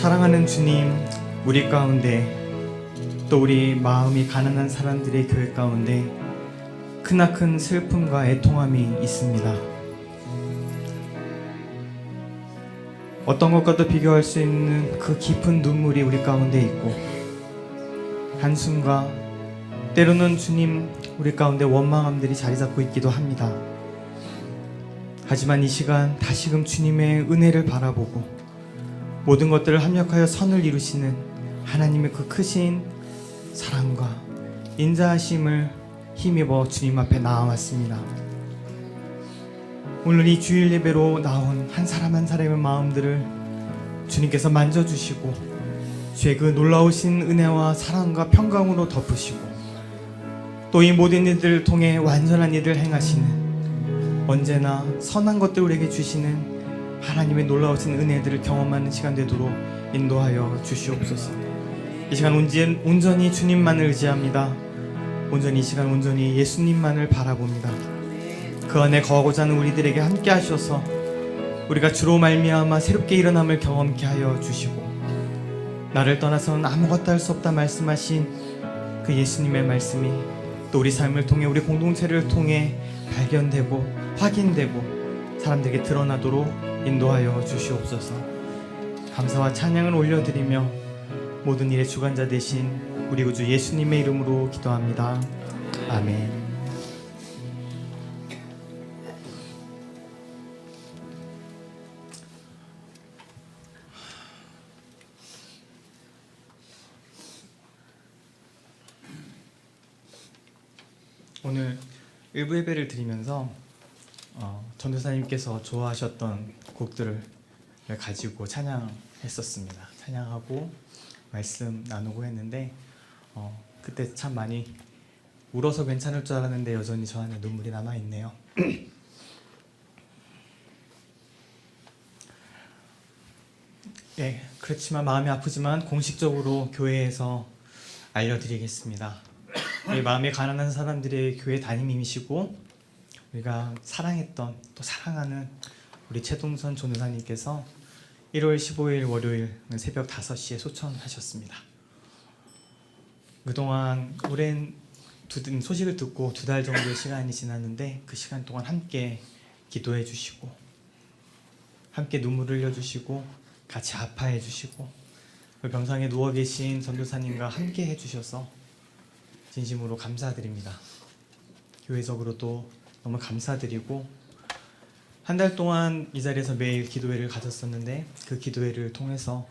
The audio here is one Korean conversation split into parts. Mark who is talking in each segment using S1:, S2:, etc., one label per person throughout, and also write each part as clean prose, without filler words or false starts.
S1: 사랑하는 주님, 우리 가운데 또 우리 마음이 가난한 사람들의 교회 가운데 크나큰 슬픔과 애통함이 있습니다. 어떤 것과도 비교할 수 있는 그 깊은 눈물이 우리 가운데 있고, 한숨과 때로는 주님 우리 가운데 원망함들이 자리 잡고 있기도 합니다. 하지만 이 시간 다시금 주님의 은혜를 바라보고 모든 것들을 합력하여 선을 이루시는 하나님의 그 크신 사랑과 인자하심을 힘입어 주님 앞에 나아왔습니다. 오늘 이 주일 예배로 나온 한 사람 한 사람의 마음들을 주님께서 만져주시고 주의 그 놀라우신 은혜와 사랑과 평강으로 덮으시고 또 이 모든 일들을 통해 완전한 일을 행하시는, 언제나 선한 것들 우리에게 주시는 하나님의 놀라우신 은혜들을 경험하는 시간 되도록 인도하여 주시옵소서. 이 시간 온전히 주님만을 의지합니다. 온전히 이 시간 온전히 예수님만을 바라봅니다. 그 안에 거하고자 하는 우리들에게 함께 하셔서 우리가 주로 말미암아 새롭게 일어남을 경험케 하여 주시고, 나를 떠나서는 아무것도 할 수 없다 말씀하신 그 예수님의 말씀이 또 우리 삶을 통해 우리 공동체를 통해 발견되고 확인되고 사람들에게 드러나도록 인도하여 주시옵소서. 감사와 찬양을 올려드리며 모든 일의 주관자 되신 우리 구주 예수님의 이름으로 기도합니다. 아멘. 오늘 일부 예배를 드리면서 전도사님께서 좋아하셨던 곡들을 가지고 찬양했었습니다. 찬양하고 말씀 나누고 했는데 그때 참 많이 울어서 괜찮을 줄 알았는데 여전히 저 안에 눈물이 남아있네요. 예, 그렇지만 마음이 아프지만 공식적으로 교회에서 알려드리겠습니다. 마음이 가난한 사람들의 교회 담임이시고 우리가 사랑했던 또 사랑하는 우리 최동선 전도사님께서 1월 15일 월요일 새벽 5시에 소천하셨습니다. 그동안 오랜 소식을 듣고 2달 정도의 시간이 지났는데 그 시간 동안 함께 기도해 주시고 함께 눈물을 흘려주시고 같이 아파해 주시고 병상에 누워 계신 전도사님과 함께 해주셔서 진심으로 감사드립니다. 교회적으로도 너무 감사드리고, 한 달 동안 이 자리에서 매일 기도회를 가졌었는데 그 기도회를 통해서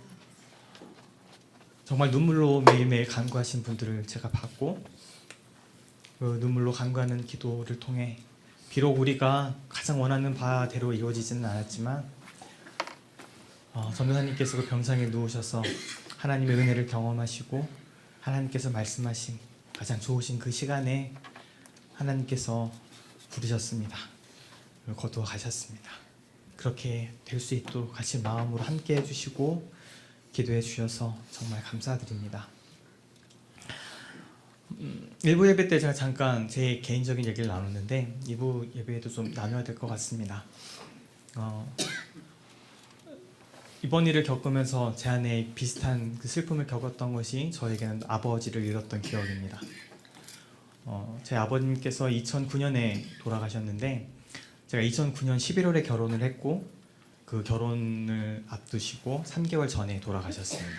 S1: 정말 눈물로 매일매일 간구하신 분들을 제가 봤고, 그 눈물로 간구하는 기도를 통해 비록 우리가 가장 원하는 바대로 이루어지지는 않았지만 전도사님께서 그 병상에 누우셔서 하나님의 은혜를 경험하시고 하나님께서 말씀하신 가장 좋으신 그 시간에 하나님께서 부르셨습니다. 거두어 가셨습니다. 그렇게 될 수 있도록 같이 마음으로 함께 해주시고 기도해 주셔서 정말 감사드립니다. 1부 예배 때 제가 잠깐 제 개인적인 얘기를 나눴는데 2부 예배에도 좀 나눠야 될 것 같습니다. 이번 일을 겪으면서 제 안에 비슷한 그 슬픔을 겪었던 것이 저에게는 아버지를 잃었던 기억입니다. 제 아버님께서 2009년에 돌아가셨는데 제가 2009년 11월에 결혼을 했고 그 결혼을 앞두시고 3개월 전에 돌아가셨습니다.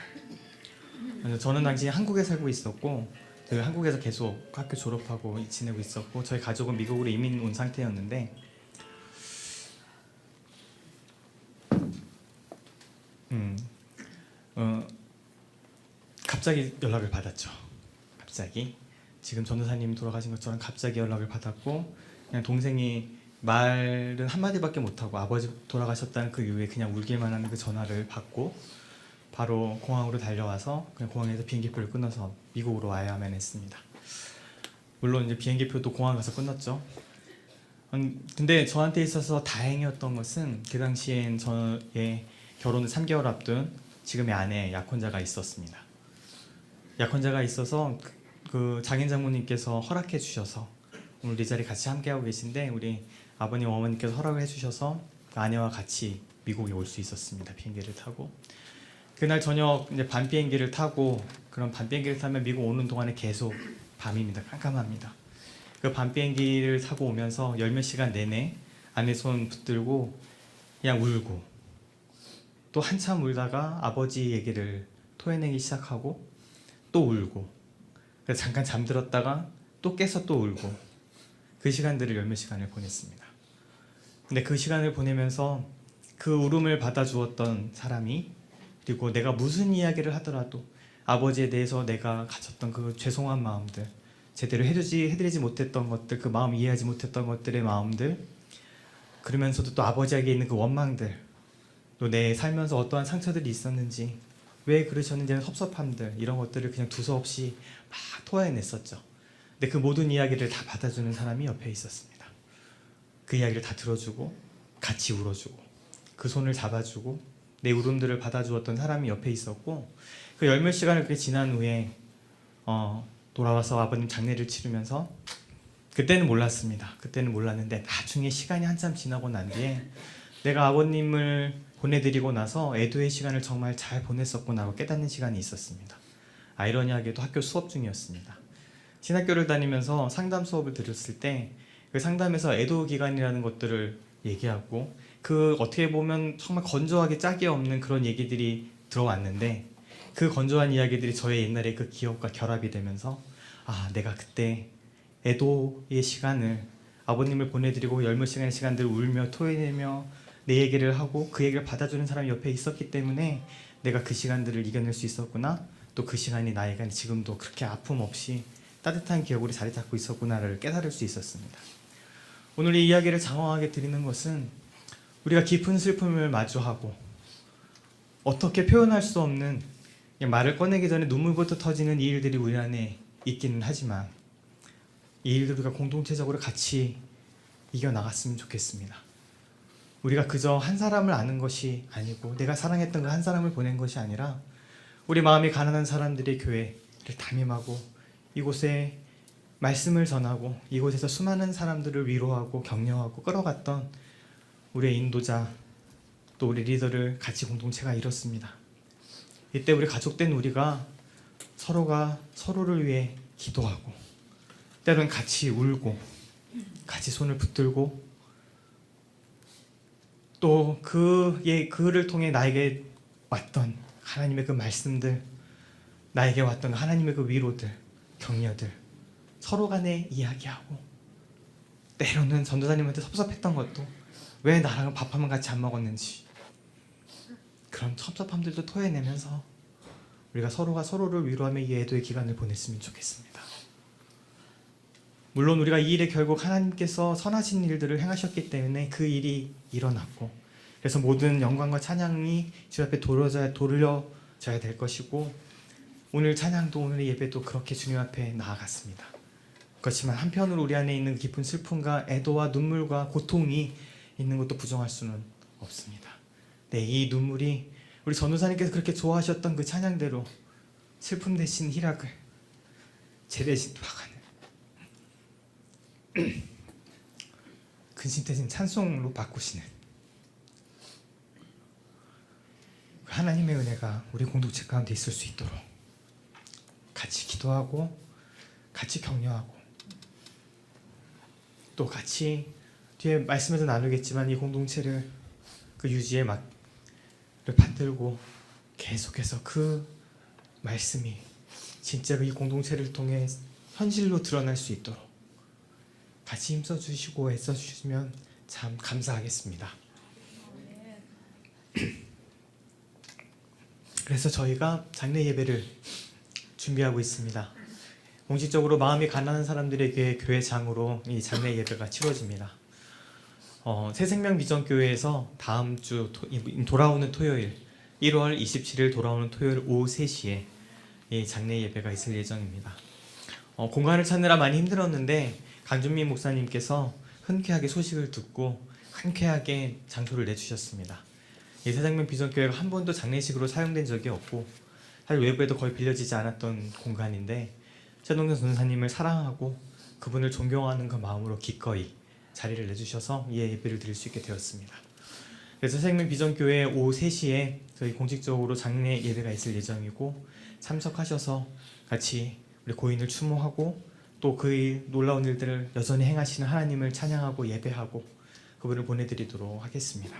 S1: 저는 당시 한국에 살고 있었고 한국에서 계속 학교 졸업하고 지내고 있었고 저희 가족은 미국으로 이민 온 상태였는데 갑자기 연락을 받았죠. 갑자기 지금 전도사님이 돌아가신 것처럼 갑자기 연락을 받았고 그냥 동생이 말은 한마디밖에 못하고 아버지 돌아가셨다는 그 이후에 그냥 울기만 하는 그 전화를 받고 바로 공항으로 달려와서 그냥 공항에서 비행기표를 끊어서 미국으로 와야만 했습니다. 물론 이제 비행기표도 공항 가서 끊었죠. 근데 저한테 있어서 다행이었던 것은 그 당시엔 저의 결혼을 3개월 앞둔 지금의 아내 약혼자가 있었습니다. 약혼자가 있어서 그 장인 장모님께서 허락해 주셔서 오늘 이 자리 같이 함께하고 계신데 우리 아버님 어머니께서 허락을 해주셔서 아내와 같이 미국에 올 수 있었습니다. 비행기를 타고. 그 그날 저녁 이제 밤 비행기를 타고, 그런 밤 비행기를 타면 미국 오는 동안에 계속 밤입니다. 깜깜합니다. 그 밤 비행기를 타고 오면서 열 몇 시간 내내 아내 손 붙들고 그냥 울고, 또 한참 울다가 아버지 얘기를 토해내기 시작하고 또 울고, 그래서 잠깐 잠들었다가 또 깨서 또 울고, 그 시간들을 열 몇 시간을 보냈습니다. 근데 그 시간을 보내면서 그 울음을 받아주었던 사람이, 그리고 내가 무슨 이야기를 하더라도 아버지에 대해서 내가 가졌던 그 죄송한 마음들, 제대로 해드리지 못했던 것들, 그 마음 이해하지 못했던 것들의 마음들, 그러면서도 또 아버지에게 있는 그 원망들, 또 내 살면서 어떠한 상처들이 있었는지, 왜 그러셨는지 하는 섭섭함들, 이런 것들을 그냥 두서없이 막 토해냈었죠. 근데 그 모든 이야기를 다 받아주는 사람이 옆에 있었습니다. 그 이야기를 다 들어주고 같이 울어주고 그 손을 잡아주고 내 울음들을 받아주었던 사람이 옆에 있었고, 그 열 몇 시간을 그렇게 지난 후에 돌아와서 아버님 장례를 치르면서, 그때는 몰랐습니다. 그때는 몰랐는데 나중에 시간이 한참 지나고 난 뒤에 내가 아버님을 보내드리고 나서 애도의 시간을 정말 잘 보냈었구나 하고 깨닫는 시간이 있었습니다. 아이러니하게도 학교 수업 중이었습니다. 신학교를 다니면서 상담 수업을 들었을 때 그 상담에서 애도 기간이라는 것들을 얘기하고, 그 어떻게 보면 정말 건조하게 짝이 없는 그런 얘기들이 들어왔는데, 그 건조한 이야기들이 저의 옛날의 그 기억과 결합이 되면서, 아, 내가 그때 애도의 시간을, 아버님을 보내드리고 열 몇 시간의 시간들을 울며 토해내며 내 얘기를 하고 그 얘기를 받아주는 사람이 옆에 있었기 때문에 내가 그 시간들을 이겨낼 수 있었구나, 또 그 시간이 나에게 지금도 그렇게 아픔 없이 따뜻한 기억으로 자리 잡고 있었구나를 깨달을 수 있었습니다. 오늘 이 이야기를 장황하게 드리는 것은, 우리가 깊은 슬픔을 마주하고 어떻게 표현할 수 없는, 그냥 말을 꺼내기 전에 눈물부터 터지는 이 일들이 우리 안에 있기는 하지만, 이 일들을 우리가 공동체적으로 같이 이겨나갔으면 좋겠습니다. 우리가 그저 한 사람을 아는 것이 아니고, 내가 사랑했던 그 한 사람을 보낸 것이 아니라, 우리 마음이 가난한 사람들의 교회를 담임하고 이곳에 말씀을 전하고 이곳에서 수많은 사람들을 위로하고 격려하고 끌어갔던 우리의 인도자, 또 우리 리더를 같이 공동체가 이뤘습니다. 이때 우리 가족된 우리가 서로가 서로를 위해 기도하고, 때로는 같이 울고 같이 손을 붙들고, 또 그를 통해 나에게 왔던 하나님의 그 말씀들, 나에게 왔던 하나님의 그 위로들, 격려들 서로 간에 이야기하고, 때로는 전도사님한테 섭섭했던 것도 왜 나랑 밥 한 번 같이 안 먹었는지, 그런 섭섭함들도 토해내면서 우리가 서로가 서로를 위로하며 이 애도의 기간을 보냈으면 좋겠습니다. 물론 우리가 이 일에 결국 하나님께서 선하신 일들을 행하셨기 때문에 그 일이 일어났고, 그래서 모든 영광과 찬양이 주 앞에 돌려져야 될 것이고, 오늘 찬양도 오늘의 예배도 그렇게 주님 앞에 나아갔습니다. 그렇지만 한편으로 우리 안에 있는 깊은 슬픔과 애도와 눈물과 고통이 있는 것도 부정할 수는 없습니다. 네, 이 눈물이 우리 전도사님께서 그렇게 좋아하셨던 그 찬양대로 슬픔 대신 희락을, 죄 대신 화관을 근심 대신 찬송으로 바꾸시는 하나님의 은혜가 우리 공동체 가운데 있을 수 있도록 같이 기도하고 같이 격려하고, 또 같이 뒤에 말씀에서 나누겠지만 이 공동체를 그 유지의 막을 받들고 계속해서 그 말씀이 진짜로 이 공동체를 통해 현실로 드러날 수 있도록 같이 힘써 주시고 애써 주시면 참 감사하겠습니다. 그래서 저희가 장례 예배를 준비하고 있습니다. 공식적으로 마음이 가난한 사람들에게 교회장으로 이 장례 예배가 치러집니다. 새생명 비전교회에서 다음 주 돌아오는 토요일 1월 27일 돌아오는 토요일 오후 3시에 이 장례 예배가 있을 예정입니다. 공간을 찾느라 많이 힘들었는데 강준민 목사님께서 흔쾌하게 소식을 듣고 흔쾌하게 장소를 내주셨습니다. 이 새생명 비전교회가 한 번도 장례식으로 사용된 적이 없고, 사실 외부에도 거의 빌려지지 않았던 공간인데, 최동선 전사님을 사랑하고 그분을 존경하는 그 마음으로 기꺼이 자리를 내주셔서 이 예배를 드릴 수 있게 되었습니다. 그래서 생명 비전교회 오후 3시에 저희 공식적으로 장례 예배가 있을 예정이고, 참석하셔서 같이 우리 고인을 추모하고 또 그의 놀라운 일들을 여전히 행하시는 하나님을 찬양하고 예배하고 그분을 보내드리도록 하겠습니다.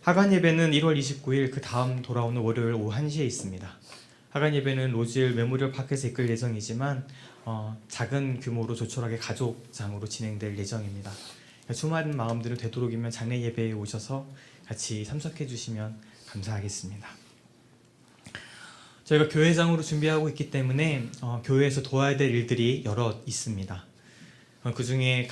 S1: 하간 예배는 1월 29일 그 다음 돌아오는 월요일 오후 1시에 있습니다. 하간 예배는 로즈힐 메모리얼 파크에서 이끌 예정이지만 작은 규모로 조촐하게 가족장으로 진행될 예정입니다. 수많은 마음들을 되도록이면 장례 예배에 오셔서 같이 참석해 주시면 감사하겠습니다. 저희가 교회장으로 준비하고 있기 때문에 교회에서 도와야 될 일들이 여러 있습니다. 그 중에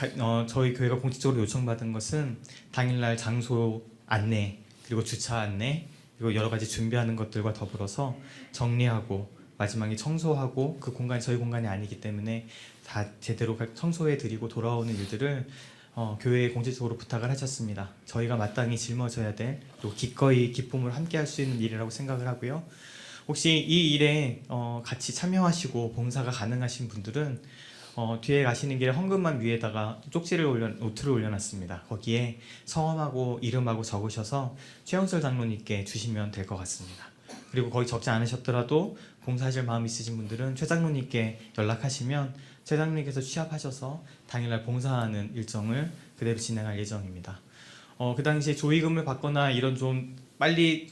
S1: 저희 교회가 공식적으로 요청받은 것은 당일날 장소 안내, 그리고 주차 안내, 그리고 여러 가지 준비하는 것들과 더불어서 정리하고 마지막에 청소하고, 그 공간이 저희 공간이 아니기 때문에 다 제대로 청소해 드리고 돌아오는 일들을 교회에 공식적으로 부탁을 하셨습니다. 저희가 마땅히 짊어져야 될, 또 기꺼이 기쁨을 함께 할 수 있는 일이라고 생각을 하고요. 혹시 이 일에 같이 참여하시고 봉사가 가능하신 분들은 뒤에 가시는 길에 헌금함 위에다가 노트를 올려놨습니다. 거기에 성함하고 이름하고 적으셔서 최영설 장로님께 주시면 될 것 같습니다. 그리고 거기 적지 않으셨더라도 봉사하실 마음 있으신 분들은 최 장로님께 연락하시면 최 장로님께서 취합하셔서 당일날 봉사하는 일정을 그대로 진행할 예정입니다. 그 당시에 조의금을 받거나 이런 좀 빨리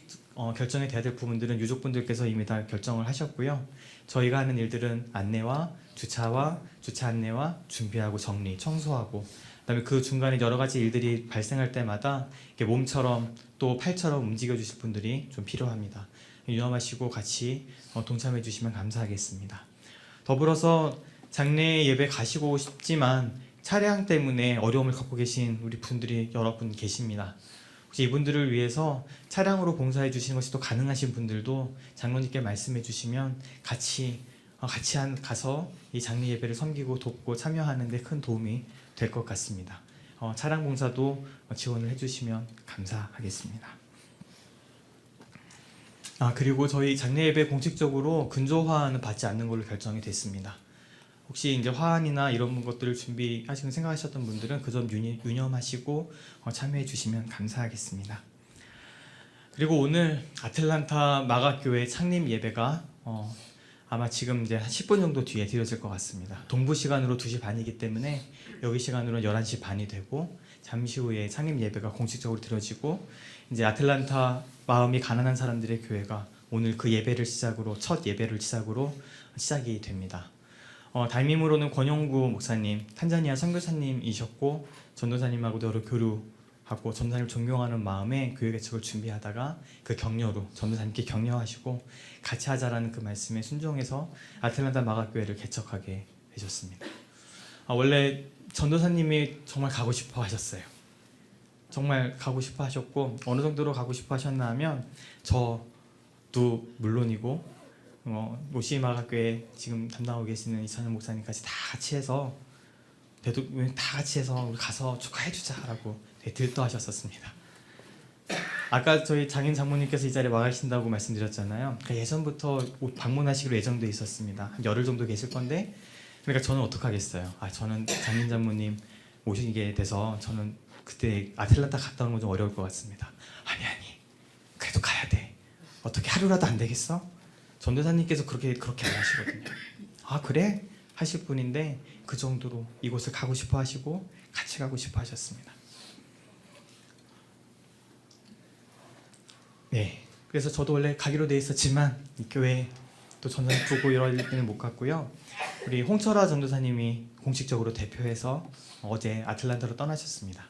S1: 결정이 돼야 될 부분들은 유족분들께서 이미 다 결정을 하셨고요. 저희가 하는 일들은 안내와 주차 안내와 준비하고 정리, 청소하고, 그다음에 그 중간에 여러 가지 일들이 발생할 때마다 이렇게 몸처럼 또 팔처럼 움직여 주실 분들이 좀 필요합니다. 유념하시고 같이 동참해 주시면 감사하겠습니다. 더불어서 장례 예배 가시고 싶지만 차량 때문에 어려움을 겪고 계신 우리 분들이 여러 분 계십니다. 혹시 이분들을 위해서 차량으로 봉사해 주시는 것이 또 가능하신 분들도 장로님께 말씀해 주시면 같이 가서 이 장례 예배를 섬기고 돕고 참여하는 데 큰 도움이 될 것 같습니다. 차량 봉사도 지원을 해주시면 감사하겠습니다. 그리고 저희 장례 예배 공식적으로 근조 화환은 받지 않는 걸로 결정이 됐습니다. 혹시 이제 화환이나 이런 것들을 준비하시는 생각하셨던 분들은 그 점 유념하시고 참여해 주시면 감사하겠습니다. 그리고 오늘 아틀란타 마가교회 창립 예배가 아마 지금 이제 한 10분 정도 뒤에 드려질 것 같습니다. 동부 시간으로 2시 반이기 때문에 여기 시간으로는 11시 반이 되고, 잠시 후에 창립 예배가 공식적으로 드려지고, 이제 아틀란타 마음이 가난한 사람들의 교회가 오늘 그 예배를 시작으로, 첫 예배를 시작으로 시작이 됩니다. 담임으로는 권영구 목사님, 탄자니아 선교사님이셨고, 전도사님하고도 여러 교류하고 전도사님을 존경하는 마음에 교회 개척을 준비하다가 그 격려로 전도사님께 격려하시고 같이 하자라는 그 말씀에 순종해서 아틀란타 마가교회를 개척하게 되셨습니다. 원래 전도사님이 정말 가고 싶어 하셨어요. 정말 가고 싶어 하셨고, 어느 정도로 가고 싶어 하셨나 하면 저도 물론이고 모시마가교회 지금 담당하고 계시는 이찬현 목사님까지 다 같이 해서 우리 가서 축하해주자라고 들떠하셨었습니다. 아까 저희 장인 장모님께서 이 자리에 와 계신다고 말씀드렸잖아요. 그러니까 예전부터 방문하시기로 예정돼 있었습니다. 한 열흘 정도 계실 건데, 그러니까 저는 어떡하겠어요. 저는 장인 장모님 오시게 돼서 저는 그때 아틀란타 갔다 오는 건 좀 어려울 것 같습니다. 아니 그래도 가야 돼. 어떻게 하루라도 안 되겠어? 전도사님께서 그렇게 안 하시거든요. 그래? 하실 분인데 그 정도로 이곳을 가고 싶어 하시고 같이 가고 싶어 하셨습니다. 네, 그래서 저도 원래 가기로 돼 있었지만 이 교회 또 전도사 두고 이럴 때는 못 갔고요. 우리 홍철아 전도사님이 공식적으로 대표해서 어제 아틀란타로 떠나셨습니다.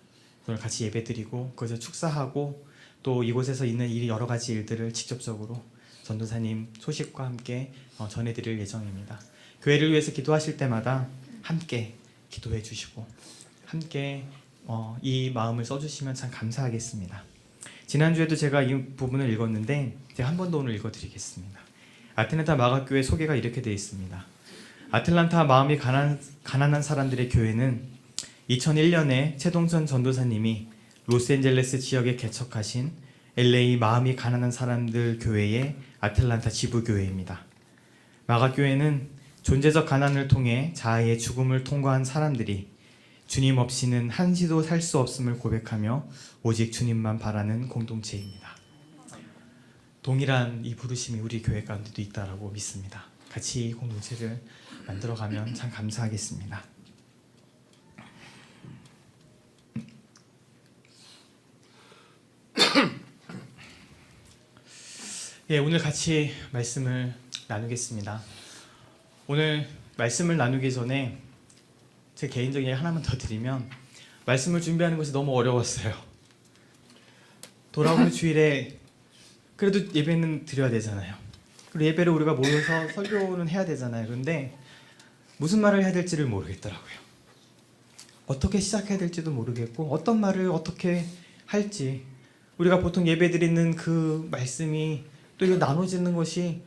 S1: 오늘 같이 예배드리고 거기서 축사하고 또 이곳에서 있는 여러 가지 일들을 직접적으로 전도사님 소식과 함께 전해드릴 예정입니다. 교회를 위해서 기도하실 때마다 함께 기도해 주시고 함께 이 마음을 써주시면 참 감사하겠습니다. 지난주에도 제가 이 부분을 읽었는데 제가 한 번 더 오늘 읽어드리겠습니다. 아틀란타 마가교회 소개가 이렇게 되어 있습니다. 아틀란타 마음이 가난한 사람들의 교회는 2001년에 최동선 전도사님이 로스앤젤레스 지역에 개척하신 LA 마음이 가난한 사람들 교회의 아틀란타 지부교회입니다. 마가교회는 존재적 가난을 통해 자아의 죽음을 통과한 사람들이 주님 없이는 한시도 살 수 없음을 고백하며 오직 주님만 바라는 공동체입니다. 동일한 이 부르심이 우리 교회 가운데도 있다라고 믿습니다. 같이 이 공동체를 만들어가면 참 감사하겠습니다. 예, 오늘 같이 말씀을 나누겠습니다. 오늘 말씀을 나누기 전에 제 개인적인 얘기 하나만 더 드리면, 말씀을 준비하는 것이 너무 어려웠어요. 돌아오는 주일에 그래도 예배는 드려야 되잖아요. 그리고 예배를 우리가 모여서 설교는 해야 되잖아요. 그런데 무슨 말을 해야 될지를 모르겠더라고요. 어떻게 시작해야 될지도 모르겠고, 어떤 말을 어떻게 할지, 우리가 보통 예배 드리는 그 말씀이 또 이거 나눠지는 것이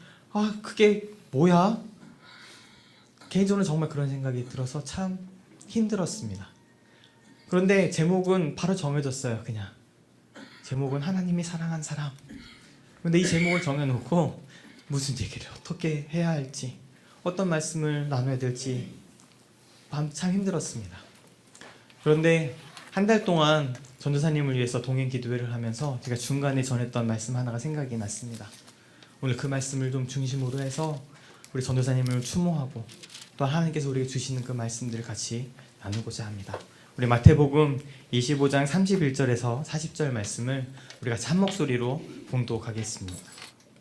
S1: 그게 뭐야? 개인적으로 정말 그런 생각이 들어서 참 힘들었습니다. 그런데 제목은 바로 정해졌어요. 그냥 제목은 하나님이 사랑한 사람. 근데 이 제목을 정해놓고 무슨 얘기를 어떻게 해야 할지, 어떤 말씀을 나눠야 될지 참 힘들었습니다. 그런데 한 달 동안 전도사님을 위해서 동행 기도회를 하면서 제가 중간에 전했던 말씀 하나가 생각이 났습니다. 오늘 그 말씀을 좀 중심으로 해서 우리 전도사님을 추모하고 또 하나님께서 우리에게 주시는 그 말씀들을 같이 나누고자 합니다. 우리 마태복음 25장 31절에서 40절 말씀을 우리가 한 목소리로 봉독하겠습니다.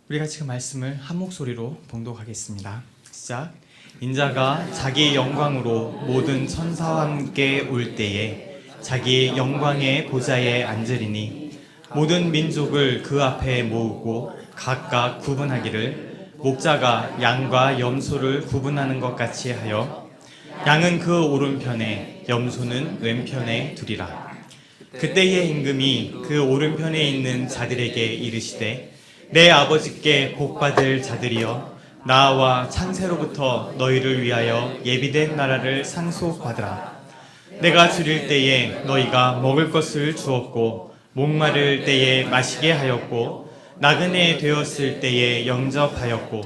S1: 우리 같이 그 말씀을 한 목소리로 봉독하겠습니다. 시작. 인자가 자기 영광으로 모든 천사와 함께 올 때에 자기 영광의 보좌에 앉으리니 모든 민족을 그 앞에 모으고 각각 구분하기를 목자가 양과 염소를 구분하는 것 같이 하여 양은 그 오른편에 염소는 왼편에 두리라. 그때의 임금이 그 오른편에 있는 자들에게 이르시되 내 아버지께 복받을 자들이여 나와 창세로부터 너희를 위하여 예비된 나라를 상속받으라. 내가 줄일 때에 너희가 먹을 것을 주었고 목마를 때에 마시게 하였고 나그네 되었을 때에 영접하였고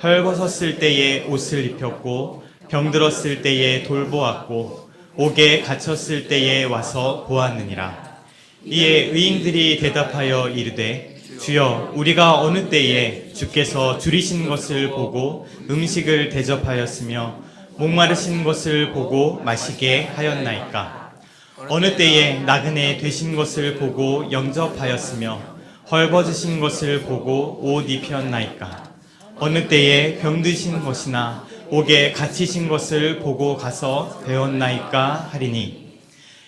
S1: 헐벗었을 때에 옷을 입혔고 병들었을 때에 돌보았고 옥에 갇혔을 때에 와서 보았느니라. 이에 의인들이 대답하여 이르되 주여 우리가 어느 때에 주께서 줄이신 것을 보고 음식을 대접하였으며 목마르신 것을 보고 마시게 하였나이까? 어느 때에 나그네 되신 것을 보고 영접하였으며 헐벗으신 것을 보고 옷 입혔나이까? 어느 때에 병드신 것이나 옥에 갇히신 것을 보고 가서 배웠나이까 하리니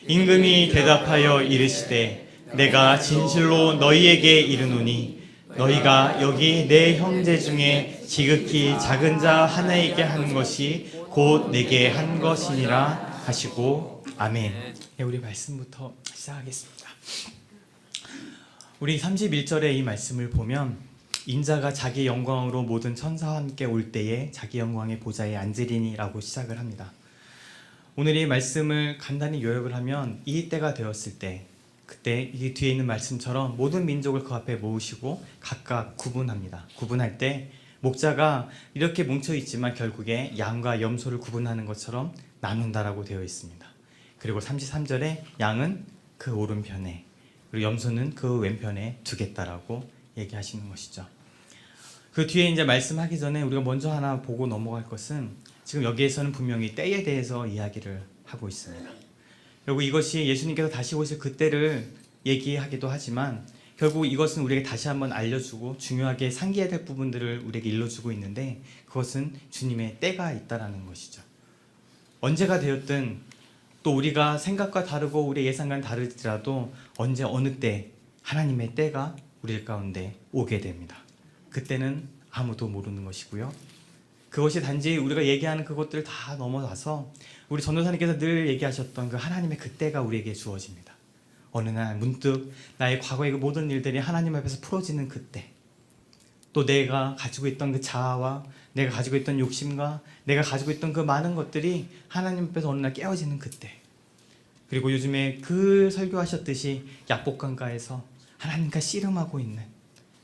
S1: 임금이 대답하여 이르시되 내가 진실로 너희에게 이르노니 너희가 여기 내 형제 중에 지극히 작은 자 하나에게 하는 것이 곧 내게 한 것이니라 하시고 아멘. 네, 우리 말씀부터 시작하겠습니다. 우리 31절의 이 말씀을 보면 인자가 자기 영광으로 모든 천사와 함께 올 때에 자기 영광의 보좌에 앉으리니 라고 시작을 합니다. 오늘 이 말씀을 간단히 요약을 하면 이 때가 되었을 때, 그때 이 뒤에 있는 말씀처럼 모든 민족을 그 앞에 모으시고 각각 구분합니다. 구분할 때 목자가 이렇게 뭉쳐있지만 결국에 양과 염소를 구분하는 것처럼 나눈다라고 되어 있습니다. 그리고 33절에 양은 그 오른편에 그리고 염소는 그 왼편에 두겠다라고 얘기하시는 것이죠. 그 뒤에 이제 말씀하기 전에 우리가 먼저 하나 보고 넘어갈 것은 지금 여기에서는 분명히 때에 대해서 이야기를 하고 있습니다. 결국 이것이 예수님께서 다시 오실 그때를 얘기하기도 하지만 결국 이것은 우리에게 다시 한번 알려주고 중요하게 상기해야 될 부분들을 우리에게 일러주고 있는데 그것은 주님의 때가 있다라는 것이죠. 언제가 되었든 또 우리가 생각과 다르고 우리의 예상과는 다르더라도 언제 어느 때 하나님의 때가 우리 가운데 오게 됩니다. 그때는 아무도 모르는 것이고요. 그것이 단지 우리가 얘기하는 그것들을 다 넘어가서 우리 전도사님께서 늘 얘기하셨던 그 하나님의 그때가 우리에게 주어집니다. 어느 날 문득 나의 과거의 그 모든 일들이 하나님 앞에서 풀어지는 그때, 또 내가 가지고 있던 그 자아와 내가 가지고 있던 욕심과 내가 가지고 있던 그 많은 것들이 하나님 앞에서 어느 날 깨어지는 그때, 그리고 요즘에 그 설교하셨듯이 약복강가에서 하나님과 씨름하고 있는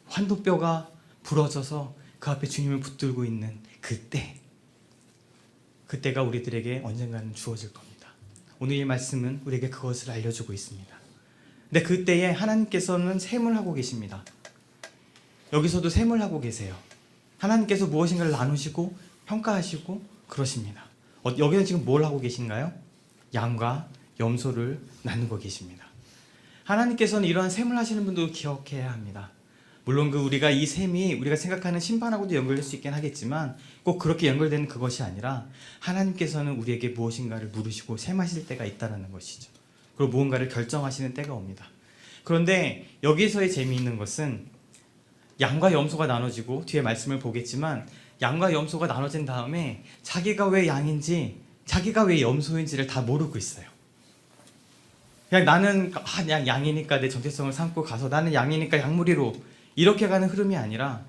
S1: 환도뼈가 부러져서 그 앞에 주님을 붙들고 있는 그때가 우리들에게 언젠가는 주어질 겁니다. 오늘 이 말씀은 우리에게 그것을 알려주고 있습니다. 근데 그때에 하나님께서는 셈을 하고 계십니다. 여기서도 셈을 하고 계세요. 하나님께서 무엇인가를 나누시고 평가하시고 그러십니다. 여기는 지금 뭘 하고 계신가요? 양과 염소를 나누고 계십니다. 하나님께서는 이러한 셈을 하시는 분도 기억해야 합니다. 물론 우리가 이 셈이 우리가 생각하는 심판하고도 연결될 수 있긴 하겠지만 꼭 그렇게 연결되는 그것이 아니라 하나님께서는 우리에게 무엇인가를 물으시고 셈하실 때가 있다는 것이죠. 그리고 무언가를 결정하시는 때가 옵니다. 그런데 여기서의 재미있는 것은 양과 염소가 나눠지고 뒤에 말씀을 보겠지만 양과 염소가 나눠진 다음에 자기가 왜 양인지 자기가 왜 염소인지를 다 모르고 있어요. 그냥 나는 양이니까 내 정체성을 삼고 가서 나는 양이니까 양무리로 이렇게 가는 흐름이 아니라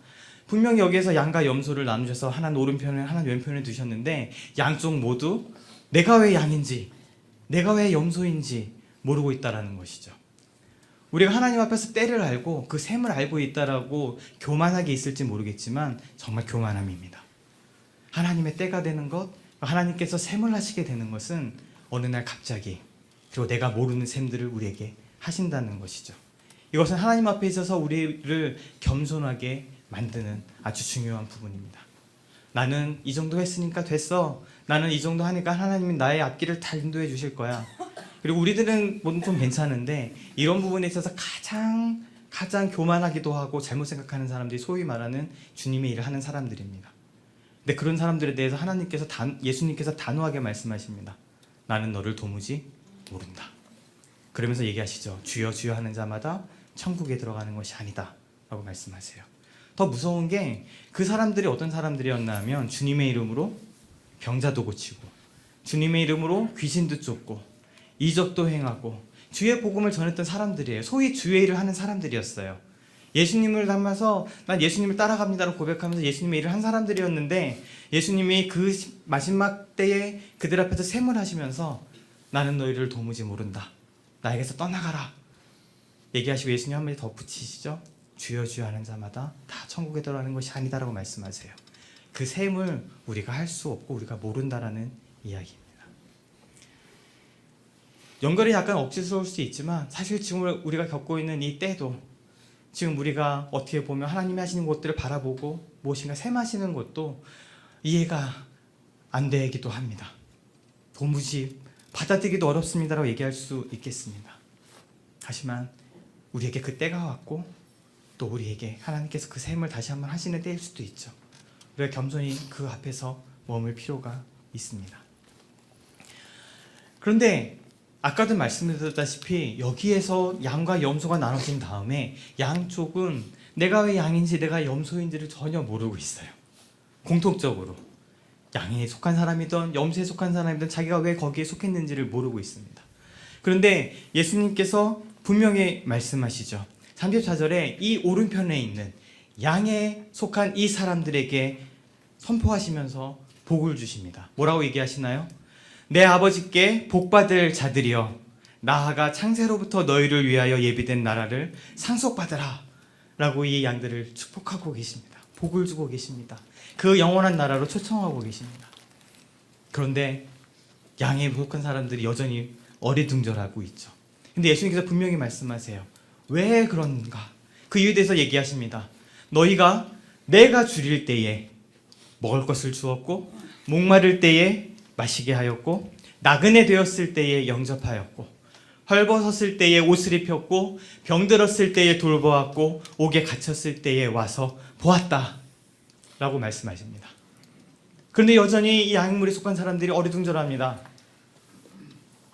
S1: 분명히 여기에서 양과 염소를 나누셔서 하나는 오른편에 하나는 왼편에 두셨는데 양쪽 모두 내가 왜 양인지 내가 왜 염소인지 모르고 있다라는 것이죠. 우리가 하나님 앞에서 때를 알고 그 셈을 알고 있다라고 교만하게 있을지 모르겠지만 정말 교만함입니다. 하나님의 때가 되는 것, 하나님께서 셈을 하시게 되는 것은 어느 날 갑자기 그리고 내가 모르는 셈들을 우리에게 하신다는 것이죠. 이것은 하나님 앞에 있어서 우리를 겸손하게 만드는 아주 중요한 부분입니다. 나는 이 정도 했으니까 됐어. 나는 이 정도 하니까 하나님이 나의 앞길을 다 인도해 주실 거야. 그리고 우리들은 좀 괜찮은데 이런 부분에 있어서 가장 교만하기도 하고 잘못 생각하는 사람들이 소위 말하는 주님의 일을 하는 사람들입니다. 근데 그런 사람들에 대해서 예수님께서 단호하게 말씀하십니다. 나는 너를 도무지 모른다. 그러면서 얘기하시죠. 주여 주여 하는 자마다 천국에 들어가는 것이 아니다 라고 말씀하세요. 더 무서운 게 그 사람들이 어떤 사람들이었나 하면 주님의 이름으로 병자도 고치고 주님의 이름으로 귀신도 쫓고 이적도 행하고 주의 복음을 전했던 사람들이에요. 소위 주의 일을 하는 사람들이었어요. 예수님을 닮아서 난 예수님을 따라갑니다라고 고백하면서 예수님의 일을 한 사람들이었는데 예수님이 그 마지막 때에 그들 앞에서 셈을 하시면서 나는 너희를 도무지 모른다. 나에게서 떠나가라. 얘기하시고 예수님 한마디 더 붙이시죠. 주여 주여 하는 자마다 다 천국에 들어가는 것이 아니다라고 말씀하세요. 그 셈을 우리가 할 수 없고 우리가 모른다라는 이야기입니다. 연결이 약간 억지스러울 수 있지만 사실 지금 우리가 겪고 있는 이 때도 지금 우리가 어떻게 보면 하나님이 하시는 것들을 바라보고 무엇인가 셈하시는 것도 이해가 안 되기도 합니다. 도무지 받아들이기도 어렵습니다라고 얘기할 수 있겠습니다. 하지만 우리에게 그 때가 왔고 또 우리에게 하나님께서 그 셈을 다시 한번 하시는 때일 수도 있죠. 우리가 겸손히 그 앞에서 머물 필요가 있습니다. 그런데 아까도 말씀드렸다시피 여기에서 양과 염소가 나눠진 다음에 양쪽은 내가 왜 양인지 내가 염소인지를 전혀 모르고 있어요. 공통적으로 양에 속한 사람이든 염소에 속한 사람이든 자기가 왜 거기에 속했는지를 모르고 있습니다. 그런데 예수님께서 분명히 말씀하시죠. 34절에 이 오른편에 있는 양에 속한 이 사람들에게 선포하시면서 복을 주십니다. 뭐라고 얘기하시나요? 내 아버지께 복받을 자들이여 나아가 창세로부터 너희를 위하여 예비된 나라를 상속받으라 라고 이 양들을 축복하고 계십니다. 복을 주고 계십니다. 그 영원한 나라로 초청하고 계십니다. 그런데 양에 속한 사람들이 여전히 어리둥절하고 있죠. 근데 예수님께서 분명히 말씀하세요. 왜 그런가? 그 이유에 대해서 얘기하십니다. 너희가 내가 줄일 때에 먹을 것을 주었고 목마를 때에 마시게 하였고 나그네 되었을 때에 영접하였고 헐벗었을 때에 옷을 입혔고 병들었을 때에 돌보았고 옥에 갇혔을 때에 와서 보았다 라고 말씀하십니다. 그런데 여전히 이 양물에 속한 사람들이 어리둥절합니다.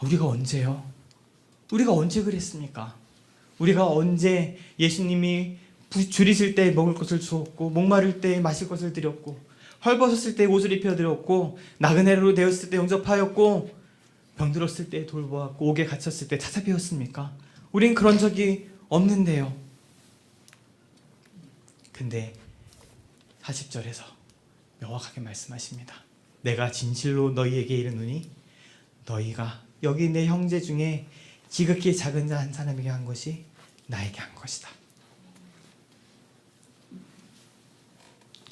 S1: 우리가 언제요? 우리가 언제 그랬습니까? 우리가 언제 예수님이 줄이실 때 먹을 것을 주었고 목마를 때 마실 것을 드렸고 헐벗었을 때 옷을 입혀드렸고 나그네로 되었을 때 영접하였고 병들었을 때 돌보았고 옥에 갇혔을 때 찾아뵈었습니까? 우린 그런 적이 없는데요. 근데 40절에서 명확하게 말씀하십니다. 내가 진실로 너희에게 이르노니 너희가 여기 내 형제 중에 지극히 작은 자 한 사람에게 한 것이 나에게 한 것이다.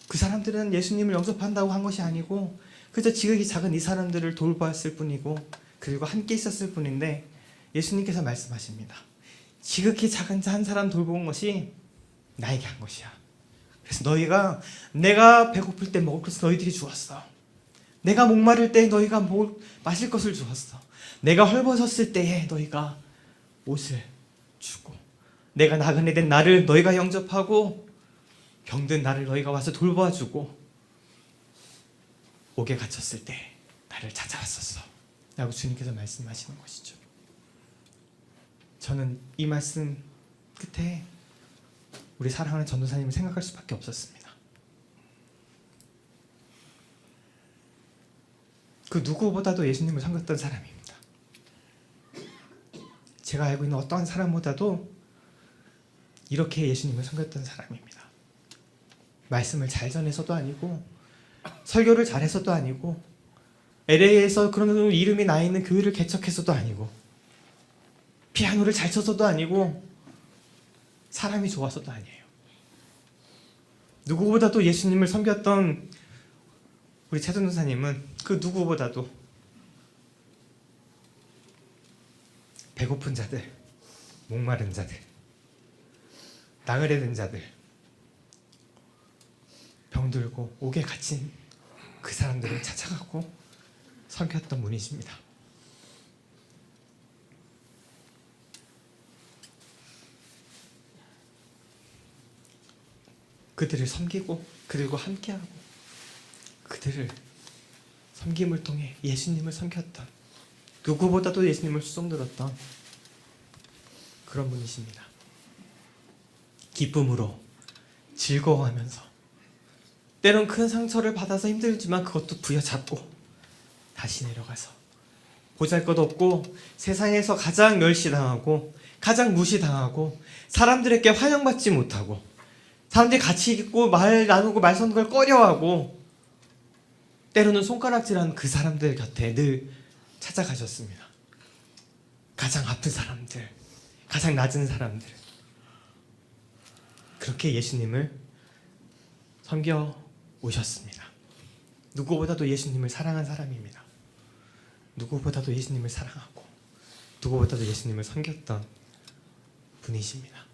S1: 그 사람들은 예수님을 영접한다고 한 것이 아니고 그저 지극히 작은 이 사람들을 돌보았을 뿐이고 그리고 함께 있었을 뿐인데 예수님께서 말씀하십니다. 지극히 작은 자 한 사람 돌본 것이 나에게 한 것이야. 그래서 너희가 내가 배고플 때 먹을 것을 너희들이 주었어. 내가 목마를 때 너희가 마실 것을 주었어. 내가 헐벗었을 때에 너희가 옷을 주고, 내가 나그네 된 나를 너희가 영접하고, 병든 나를 너희가 와서 돌봐주고, 옥에 갇혔을 때 나를 찾아왔었어 라고 주님께서 말씀하시는 것이죠. 저는 이 말씀 끝에 우리 사랑하는 전도사님을 생각할 수밖에 없었습니다. 그 누구보다도 예수님을 섬겼던 사람입니다. 제가 알고 있는 어떠한 사람보다도 이렇게 예수님을 섬겼던 사람입니다. 말씀을 잘 전해서도 아니고, 설교를 잘해서도 아니고, LA에서 그런 이름이 나 있는 교회를 개척해서도 아니고, 피아노를 잘 쳐서도 아니고, 사람이 좋아서도 아니에요. 누구보다도 예수님을 섬겼던 우리 최 전도사님은 그 누구보다도 배고픈 자들, 목마른 자들, 나그네 된 자들, 병들고 옥에 갇힌 그 사람들을 찾아가고 섬겼던 분이십니다. 그들을 섬기고 그들과 함께하고 그들을 섬김을 통해 예수님을 섬겼던, 누구보다도 예수님을 수종들었던 그런 분이십니다. 기쁨으로 즐거워하면서 때론 큰 상처를 받아서 힘들지만 그것도 부여잡고 다시 내려가서 보잘것없고 세상에서 가장 멸시당하고 가장 무시당하고 사람들에게 환영받지 못하고 사람들이 같이 있고 말 나누고 말 섞는 걸 꺼려하고 때로는 손가락질하는 그 사람들 곁에 늘 찾아가셨습니다. 가장 아픈 사람들, 가장 낮은 사람들, 그렇게 예수님을 섬겨 오셨습니다. 누구보다도 예수님을 사랑한 사람입니다. 누구보다도 예수님을 사랑하고 누구보다도 예수님을 섬겼던 분이십니다.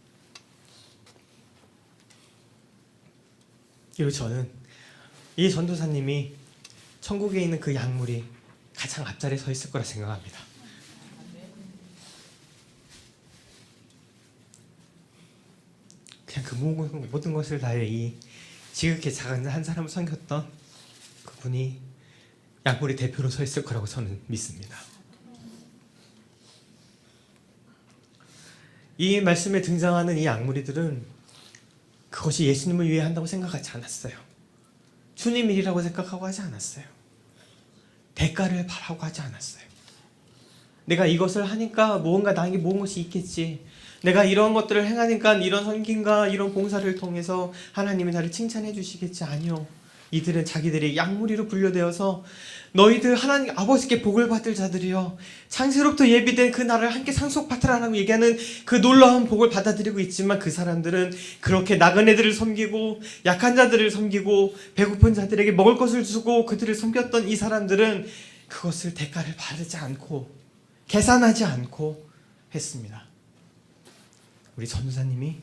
S1: 그리고 저는 이 전도사님이 천국에 있는 그 약물이 가장 앞자리에 서 있을 거라 생각합니다. 그냥 그 모든 것을 다해 이 지극히 작은 한 사람을 섬겼던 그분이 약물의 대표로 서 있을 거라고 저는 믿습니다. 이 말씀에 등장하는 이 약물이들은 그것이 예수님을 위해 한다고 생각하지 않았어요. 주님 일이라고 생각하고 하지 않았어요. 대가를 바라고 하지 않았어요. 내가 이것을 하니까 무언가 나에게 모은 것이 있겠지. 내가 이런 것들을 행하니까 이런 섬김과 이런 봉사를 통해서 하나님이 나를 칭찬해 주시겠지. 아니요. 이들은 자기들이 약물이로 분류되어서 너희들 하나님 아버지께 복을 받을 자들이여 창세로부터 예비된 그 나라를 함께 상속받으라고 얘기하는 그 놀라운 복을 받아들이고 있지만 그 사람들은 그렇게 나그네들을 섬기고 약한 자들을 섬기고 배고픈 자들에게 먹을 것을 주고 그들을 섬겼던 이 사람들은 그것을 대가를 바르지 않고 계산하지 않고 했습니다. 우리 전도사님이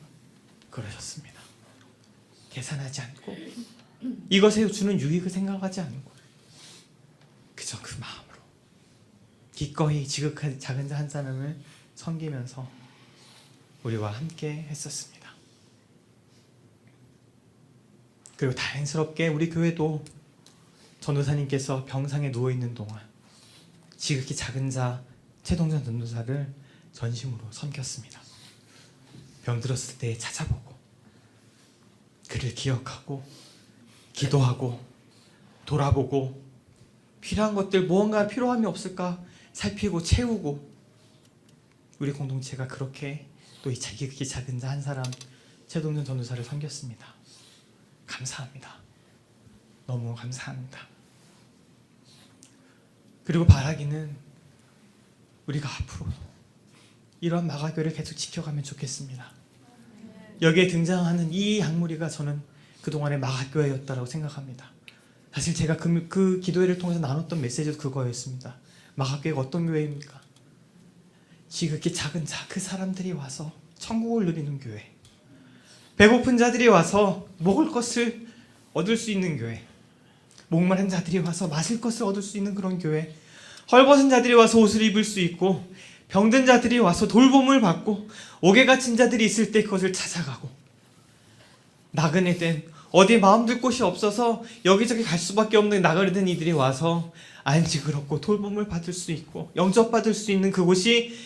S1: 그러셨습니다. 계산하지 않고 이것에 주는 유익을 생각하지 않고 그저 그 마음으로 기꺼이 지극한 작은 자 한 사람을 섬기면서 우리와 함께 했었습니다. 그리고 다행스럽게 우리 교회도 전도사님께서 병상에 누워있는 동안 지극히 작은 자 최동전 전도사를 전심으로 섬겼습니다. 병들었을 때 찾아보고 그를 기억하고 기도하고 돌아보고 필요한 것들 무언가 필요함이 없을까 살피고 채우고 우리 공동체가 그렇게 또 이 지극히 작은 자 한 사람 최동전 전도사를 섬겼습니다. 감사합니다. 너무 감사합니다. 그리고 바라기는 우리가 앞으로 이런 마가교를 계속 지켜가면 좋겠습니다. 여기에 등장하는 이 약물이가 저는 그동안의 마가교회였다고 생각합니다. 사실 제가 그 기도회를 통해서 나눴던 메시지도 그거였습니다. 마가교회가 어떤 교회입니까? 지극히 작은 자, 그 사람들이 와서 천국을 누리는 교회. 배고픈 자들이 와서 먹을 것을 얻을 수 있는 교회. 목마른 자들이 와서 마실 것을 얻을 수 있는 그런 교회. 헐벗은 자들이 와서 옷을 입을 수 있고, 병든 자들이 와서 돌봄을 받고, 옥에 갇힌 자들이 있을 때 그것을 찾아가고, 나그네 된 어디 마음 둘 곳이 없어서 여기저기 갈 수밖에 없는 나그네 된 이들이 와서 안식을 얻고 돌봄을 받을 수 있고 영접받을 수 있는 그곳이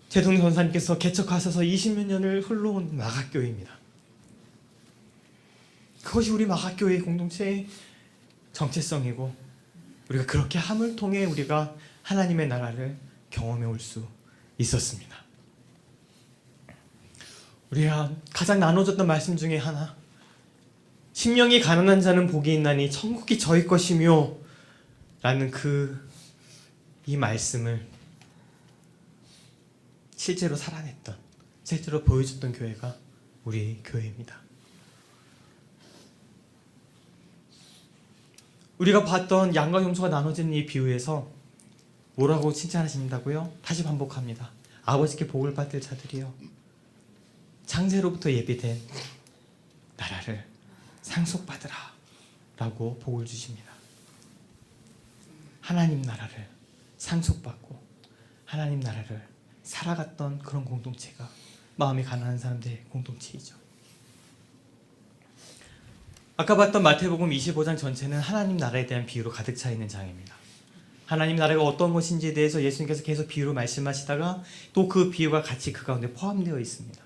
S1: 최동리 권사님께서 개척하셔서 20여 년을 흘러온 마가교회입니다. 그것이 우리 마가교회의 공동체의 정체성이고, 우리가 그렇게 함을 통해 우리가 하나님의 나라를 경험해 올 수 있었습니다. 우리가 가장 나눠졌던 말씀 중에 하나, 심령이 가난한 자는 복이 있나니 천국이 저희 것이며 라는 이 말씀을 실제로 살아냈던, 실제로 보여줬던 교회가 우리 교회입니다. 우리가 봤던 양과 염소가 나눠지는 이 비유에서 뭐라고 칭찬하신다고요? 다시 반복합니다. 아버지께 복을 받을 자들이요, 창세로부터 예비된 나라를 상속받으라 라고 복을 주십니다. 하나님 나라를 상속받고 하나님 나라를 살아갔던 그런 공동체가 마음이 가난한 사람들의 공동체이죠. 아까 봤던 마태복음 25장 전체는 하나님 나라에 대한 비유로 가득 차 있는 장입니다. 하나님 나라가 어떤 것인지에 대해서 예수님께서 계속 비유로 말씀하시다가 또 그 비유가 같이 그 가운데 포함되어 있습니다.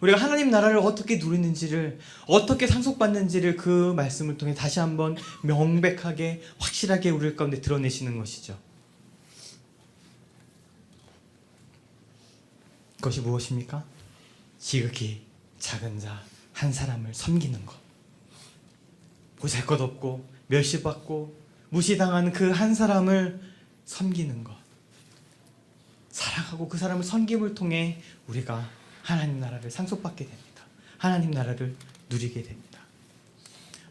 S1: 우리가 하나님 나라를 어떻게 누리는지를, 어떻게 상속받는지를 그 말씀을 통해 다시 한번 명백하게 확실하게 우리 가운데 드러내시는 것이죠. 그것이 무엇입니까? 지극히 작은 자 한 사람을 섬기는 것. 보잘것없고 멸시받고 무시당하는 그 한 사람을 섬기는 것. 사랑하고 그 사람을 섬김을 통해 우리가 하나님 나라를 상속받게 됩니다. 하나님 나라를 누리게 됩니다.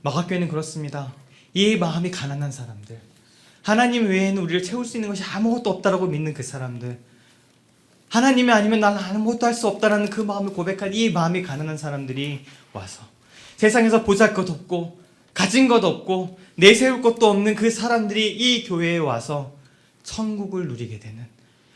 S1: 마가교회는 그렇습니다. 이 마음이 가난한 사람들, 하나님 외에는 우리를 채울 수 있는 것이 아무것도 없다라고 믿는 그 사람들, 하나님이 아니면 나는 아무것도 할 수 없다라는 그 마음을 고백한 이 마음이 가난한 사람들이 와서 세상에서 보잘것없고 가진 것 없고 내세울 것도 없는 그 사람들이 이 교회에 와서 천국을 누리게 되는,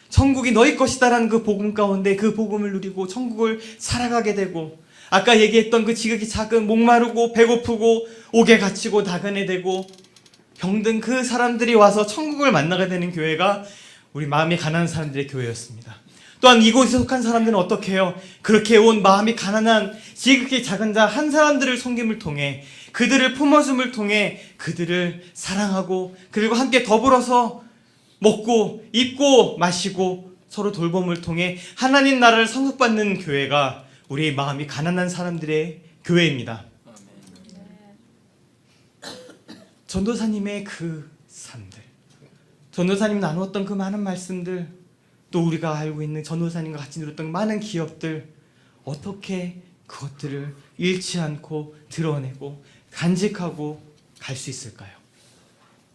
S1: 천국이 너희 것이다라는 그 복음 가운데 그 복음을 누리고 천국을 살아가게 되고, 아까 얘기했던 그 지극히 작은 목마르고 배고프고 옥에 갇히고 나그네 되고 병든 그 사람들이 와서 천국을 만나게 되는 교회가 우리 마음이 가난한 사람들의 교회였습니다. 또한 이곳에 속한 사람들은 어떻게 해요? 그렇게 온 마음이 가난한 지극히 작은 자 한 사람들을 섬김을 통해, 그들을 품어줌을 통해 그들을 사랑하고 그들과 함께 더불어서 먹고 입고 마시고 서로 돌봄을 통해 하나님 나라를 상속받는 교회가 우리 마음이 가난한 사람들의 교회입니다. 전도사님의 그 삶들, 전도사님 나누었던 그 많은 말씀들, 또 우리가 알고 있는 전도사님과 같이 누렸던 많은 기업들, 어떻게 그것들을 잃지 않고 드러내고 간직하고 갈 수 있을까요?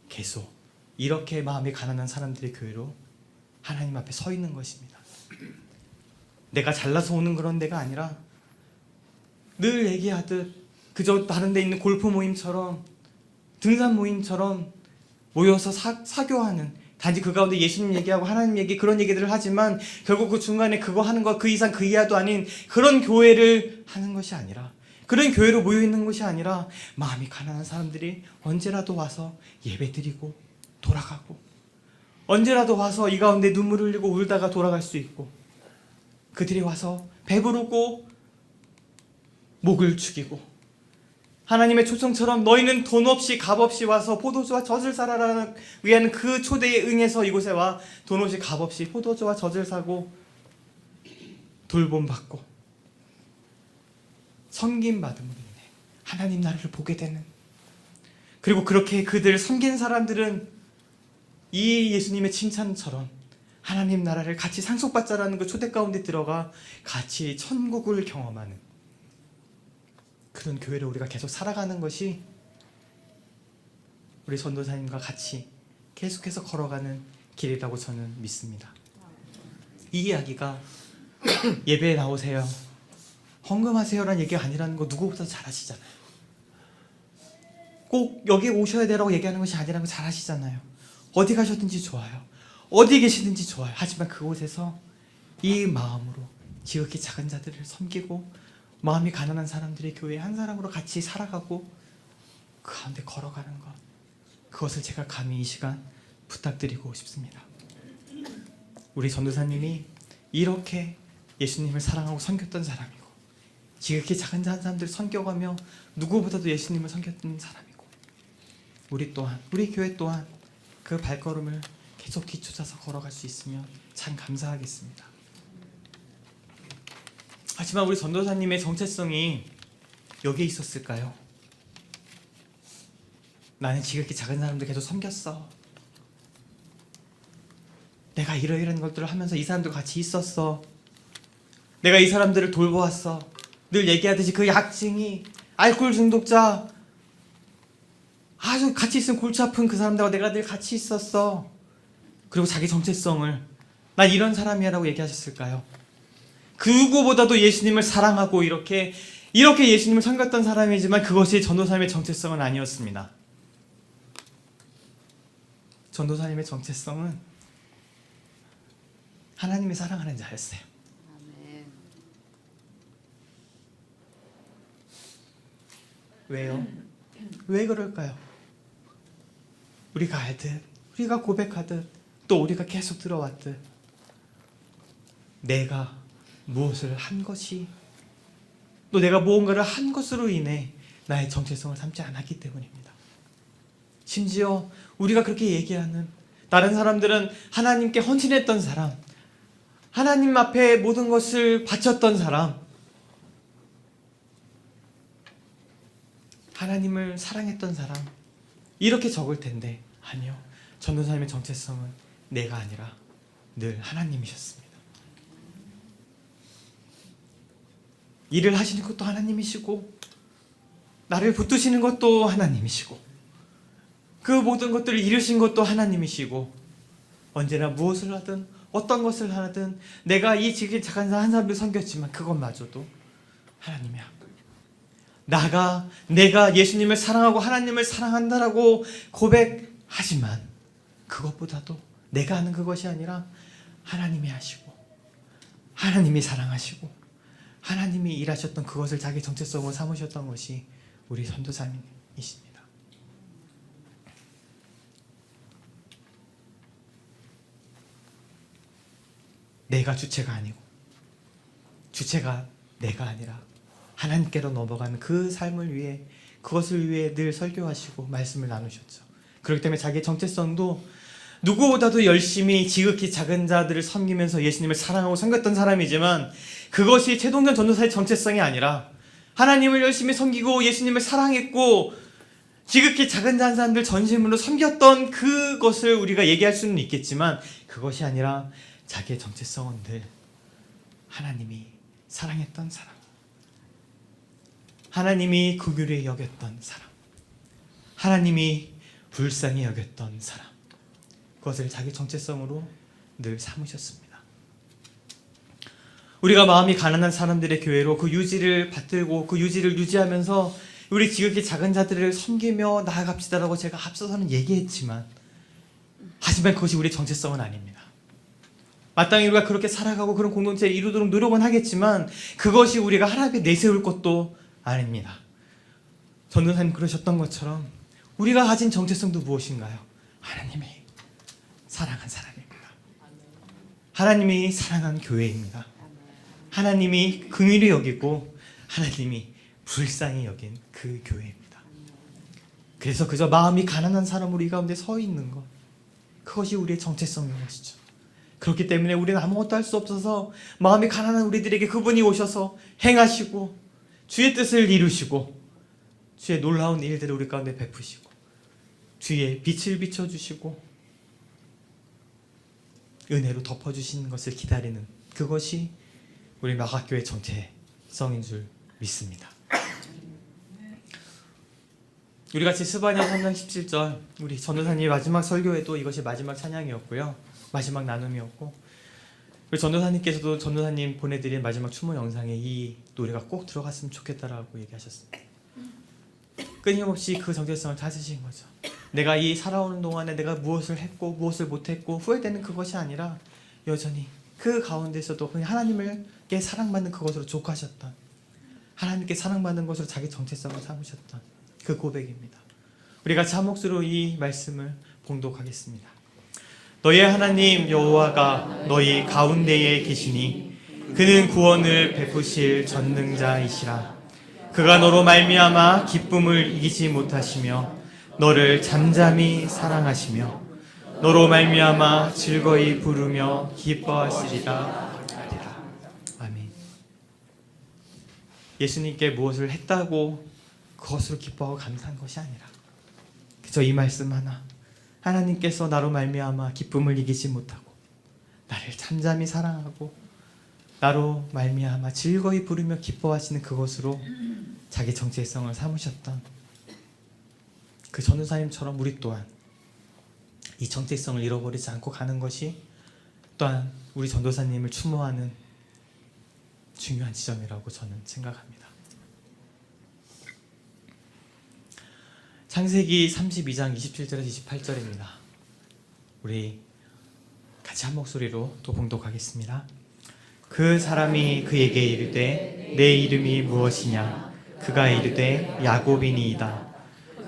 S1: 계속 이렇게 마음이 가난한 사람들의 교회로 하나님 앞에 서 있는 것입니다. 내가 잘나서 오는 그런 데가 아니라 늘 얘기하듯 그저 다른 데 있는 골프 모임처럼, 등산 모임처럼 모여서 사교하는, 단지 그 가운데 예수님 얘기하고 하나님 얘기, 그런 얘기들을 하지만 결국 그 중간에 그거 하는 것 그 이상 그 이하도 아닌 그런 교회를 하는 것이 아니라, 그런 교회로 모여있는 것이 아니라 마음이 가난한 사람들이 언제라도 와서 예배드리고 돌아가고, 언제라도 와서 이 가운데 눈물을 흘리고 울다가 돌아갈 수 있고, 그들이 와서 배부르고 목을 축이고, 하나님의 초청처럼 너희는 돈 없이 값 없이 와서 포도주와 젖을 사라라는 위하는 그 초대에 응해서 이곳에 와 돈 없이 값 없이 포도주와 젖을 사고 돌봄받고 섬김받음으로 인해 하나님 나라를 보게 되는, 그리고 그렇게 그들을 섬긴 사람들은 이 예수님의 칭찬처럼 하나님 나라를 같이 상속받자라는 그 초대 가운데 들어가 같이 천국을 경험하는 그런 교회를 우리가 계속 살아가는 것이 우리 전도사님과 같이 계속해서 걸어가는 길이라고 저는 믿습니다. 이 이야기가 예배에 나오세요, 헌금하세요라는 얘기가 아니라는 거 누구보다 잘 아시잖아요. 꼭 여기 오셔야 되라고 얘기하는 것이 아니라는 거 잘 아시잖아요. 어디 가셨든지 좋아요. 어디 계시든지 좋아요. 하지만 그곳에서 이 마음으로 지극히 작은 자들을 섬기고 마음이 가난한 사람들이 교회 한 사람으로 같이 살아가고 그 가운데 걸어가는 것, 그것을 제가 감히 이 시간 부탁드리고 싶습니다. 우리 전도사님이 이렇게 예수님을 사랑하고 섬겼던 사람이고 지극히 작은 사람들을 섬겨가며 누구보다도 예수님을 섬겼던 사람이고 우리 또한, 우리 교회 또한 그 발걸음을 계속 뒤쫓아서 걸어갈 수 있으면 참 감사하겠습니다. 하지만 우리 전도사님의 정체성이 여기에 있었을까요? 나는 지극히 작은 사람들 계속 섬겼어. 내가 이러이러한 것들을 하면서 이 사람들과 같이 있었어. 내가 이 사람들을 돌보았어. 늘 얘기하듯이 그 약증이 알코올 중독자, 아주 같이 있으면 골치 아픈 그 사람들과 내가 늘 같이 있었어. 그리고 자기 정체성을 나 이런 사람이야라고 얘기하셨을까요? 그 누구보다도 예수님을 사랑하고 이렇게 예수님을 섬겼던 사람이지만 그것이 전도사님의 정체성은 아니었습니다. 전도사님의 정체성은 하나님이 사랑하는 자였어요.
S2: 아멘.
S1: 왜요? 왜 그럴까요? 우리가 알듯, 우리가 고백하듯, 또 우리가 계속 들어왔듯 내가 무엇을 한 것이, 또 내가 무언가를 한 것으로 인해 나의 정체성을 삼지 않았기 때문입니다. 심지어 우리가 그렇게 얘기하는 다른 사람들은 하나님께 헌신했던 사람, 하나님 앞에 모든 것을 바쳤던 사람, 하나님을 사랑했던 사람, 이렇게 적을 텐데 아니요, 전도사님의 정체성은 내가 아니라 늘 하나님이셨습니다. 일을 하시는 것도 하나님이시고 나를 붙드시는 것도 하나님이시고 그 모든 것들을 이루신 것도 하나님이시고 언제나 무엇을 하든 어떤 것을 하든 내가 이 지극히 작은 한 사람을 섬겼지만 그것마저도 하나님의 한 거예요. 내가 예수님을 사랑하고 하나님을 사랑한다라고 고백하지만 그것보다도 내가 하는 그것이 아니라 하나님이 하시고 하나님이 사랑하시고 하나님이 일하셨던 그것을 자기 정체성으로 삼으셨던 것이 우리 전도사님이십니다. 내가 주체가 아니고 주체가 내가 아니라 하나님께로 넘어가는 그 삶을 위해, 그것을 위해 늘 설교하시고 말씀을 나누셨죠. 그렇기 때문에 자기의 정체성도 누구보다도 열심히 지극히 작은 자들을 섬기면서 예수님을 사랑하고 섬겼던 사람이지만 그것이 최동전 전도사의 정체성이 아니라 하나님을 열심히 섬기고 예수님을 사랑했고 지극히 작은 자 한 사람들 전심으로 섬겼던 그것을 우리가 얘기할 수는 있겠지만 그것이 아니라 자기의 정체성은 늘 하나님이 사랑했던 사람, 하나님이 긍휼히 여겼던 사람, 하나님이 불쌍히 여겼던 사람, 그것을 자기 정체성으로 늘 삼으셨습니다. 우리가 마음이 가난한 사람들의 교회로 그 유지를 받들고 그 유지를 유지하면서 우리 지극히 작은 자들을 섬기며 나아갑시다라고 제가 앞서서는 얘기했지만 하지만 그것이 우리의 정체성은 아닙니다. 마땅히 우리가 그렇게 살아가고 그런 공동체를 이루도록 노력은 하겠지만 그것이 우리가 하나님께 내세울 것도 아닙니다. 전도사님 그러셨던 것처럼 우리가 가진 정체성도 무엇인가요? 하나님이 사랑한 사람입니다. 하나님이 사랑한 교회입니다. 하나님이 긍휼히 여기고 하나님이 불쌍히 여긴 그 교회입니다. 그래서 그저 마음이 가난한 사람으로 이 가운데 서 있는 것, 그것이 우리의 정체성인 것이죠. 그렇기 때문에 우리는 아무것도 할 수 없어서 마음이 가난한 우리들에게 그분이 오셔서 행하시고 주의 뜻을 이루시고 주의 놀라운 일들을 우리 가운데 베푸시고 주의 빛을 비춰주시고 은혜로 덮어주시는 것을 기다리는 그것이 우리 마가교회 정체성인 줄 믿습니다. 우리 같이 스바냐 3장 17절 우리 전도사님 마지막 설교에도 이것이 마지막 찬양이었고요. 마지막 나눔이었고 우리 전도사님께서도 전도사님 보내드린 마지막 추모 영상에 이 노래가 꼭 들어갔으면 좋겠다라고 얘기하셨습니다. 끊임없이 그 정체성을 찾으신 거죠. 내가 이 살아오는 동안에 내가 무엇을 했고 무엇을 못했고 후회되는 그것이 아니라 여전히 그 가운데서도 그냥 하나님께 사랑받는 그것으로 족하셨던 하나님께 사랑받는 것으로 자기 정체성을 삼으셨던 그 고백입니다. 우리 같이 한 목소리로 이 말씀을 봉독하겠습니다. 너의 하나님 여호와가 너희 가운데에 계시니 그는 구원을 베푸실 전능자이시라. 그가 너로 말미암아 기쁨을 이기지 못하시며 너를 잠잠히 사랑하시며 너로 말미암아 즐거이 부르며 기뻐하시리라. 아멘. 예수님께 무엇을 했다고 그것으로 기뻐하고 감사한 것이 아니라 그저 이 말씀 하나, 하나님께서 나로 말미암아 기쁨을 이기지 못하고 나를 잠잠히 사랑하고 나로 말미암아 즐거이 부르며 기뻐하시는 그것으로 자기 정체성을 삼으셨던 그 전도사님처럼 우리 또한 이 정체성을 잃어버리지 않고 가는 것이 또한 우리 전도사님을 추모하는 중요한 지점이라고 저는 생각합니다. 창세기 32장 27절에서 28절입니다. 우리 같이 한 목소리로 또 봉독하겠습니다. 그 사람이 그에게 이르되 내 이름이 무엇이냐? 그가 이르되 야곱이니이다.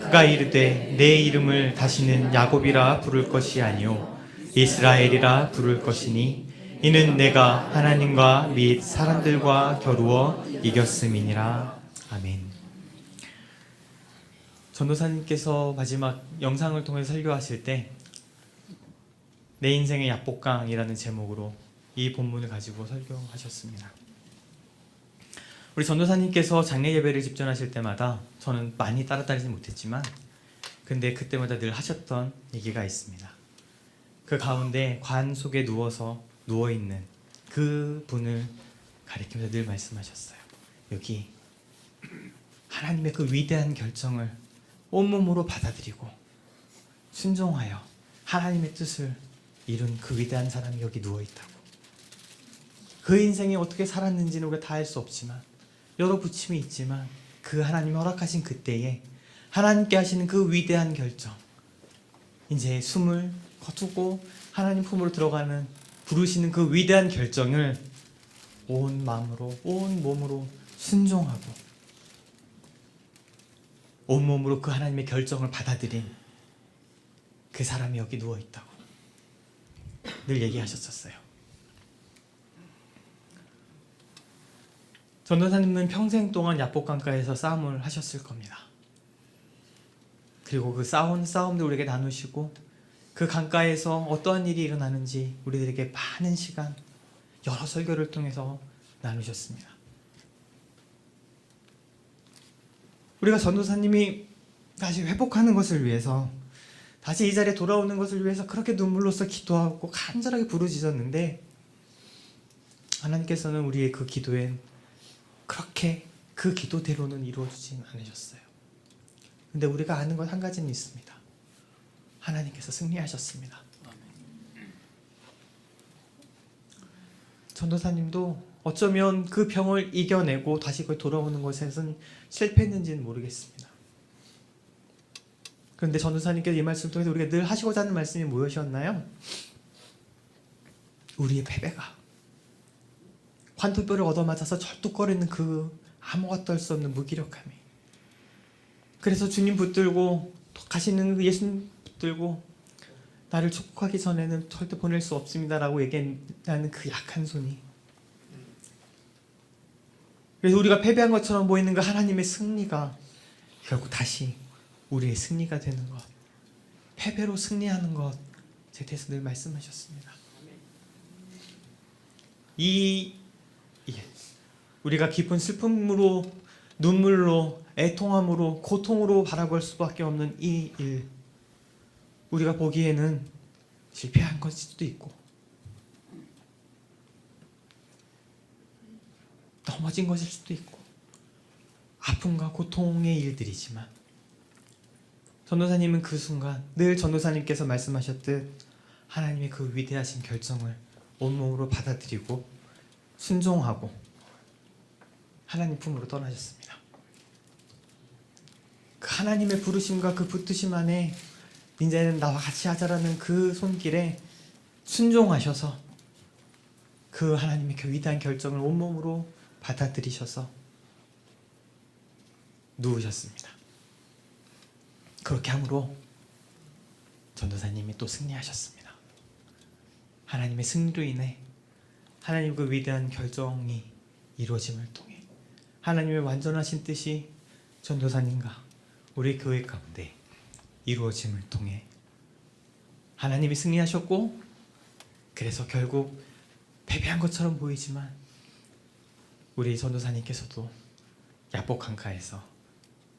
S1: 그가 이르되 내 이름을 다시는 야곱이라 부를 것이 아니요 이스라엘이라 부를 것이니 이는 내가 하나님과 및 사람들과 겨루어 이겼음이니라. 아멘. 전도사님께서 마지막 영상을 통해 설교하실 때 내 인생의 약복강이라는 제목으로 이 본문을 가지고 설교하셨습니다. 우리 전도사님께서 장례 예배를 집전하실 때마다 저는 많이 따라다니지 못했지만 근데 그때마다 늘 하셨던 얘기가 있습니다. 그 가운데 관 속에 누워있는 그 분을 가리키면서 늘 말씀하셨어요. 여기 하나님의 그 위대한 결정을 온몸으로 받아들이고 순종하여 하나님의 뜻을 이룬 그 위대한 사람이 여기 누워있다고. 그 인생이 어떻게 살았는지는 우리가 다 알 수 없지만 여러 부침이 있지만 그 하나님이 허락하신 그때에 하나님께 하시는 그 위대한 결정, 이제 숨을 거두고 하나님 품으로 들어가는 부르시는 그 위대한 결정을 온 마음으로 온 몸으로 순종하고 온몸으로 그 하나님의 결정을 받아들인 그 사람이 여기 누워있다고 늘 얘기하셨었어요. 전도사님은 평생 동안 야복강가에서 싸움을 하셨을 겁니다. 그리고 그 싸움들 우리에게 나누시고 그 강가에서 어떠한 일이 일어나는지 우리들에게 많은 시간 여러 설교를 통해서 나누셨습니다. 우리가 전도사님이 다시 회복하는 것을 위해서 다시 이 자리에 돌아오는 것을 위해서 그렇게 눈물로써 기도하고 간절하게 부르짖었는데 하나님께서는 우리의 그 기도엔 그렇게 그 기도대로는 이루어지지 않으셨어요. 근데 우리가 아는 것 한 가지는 있습니다. 하나님께서 승리하셨습니다. 전도사님도 어쩌면 그 병을 이겨내고 다시 거기 돌아오는 것에는 실패했는지는 모르겠습니다. 그런데 전도사님께서 이 말씀을 통해서 우리가 늘 하시고자 하는 말씀이 무엇이었나요? 우리의 패배가 관통뼈를 얻어맞아서 절뚝거리는 그 아무것도 할 수 없는 무기력함이, 그래서 주님 붙들고 가시는 그 예수님 붙들고 나를 축복하기 전에는 절대 보낼 수 없습니다 라고 얘기하는 그 약한 손이, 그래서 우리가 패배한 것처럼 보이는 그 하나님의 승리가 결국 다시 우리의 승리가 되는 것, 패배로 승리하는 것에 대해서 늘 말씀하셨습니다. 우리가 깊은 슬픔으로, 눈물로, 애통함으로, 고통으로 바라볼 수밖에 없는 이 일, 우리가 보기에는 실패한 것일 수도 있고 넘어진 것일 수도 있고 아픔과 고통의 일들이지만 전도사님은 그 순간 늘 전도사님께서 말씀하셨듯 하나님의 그 위대하신 결정을 온몸으로 받아들이고 순종하고 하나님 품으로 떠나셨습니다. 그 하나님의 부르심과 그 붙드심 안에 이제는 나와 같이 하자라는 그 손길에 순종하셔서 그 하나님의 그 위대한 결정을 온몸으로 받아들이셔서 누우셨습니다. 그렇게 함으로 전도사님이 또 승리하셨습니다. 하나님의 승리로 인해 하나님 그 위대한 결정이 이루어짐을 통해 하나님의 완전하신 뜻이 전도사님과 우리 교회 가운데 이루어짐을 통해 하나님이 승리하셨고, 그래서 결국 패배한 것처럼 보이지만 우리 전도사님께서도 야복 강가에서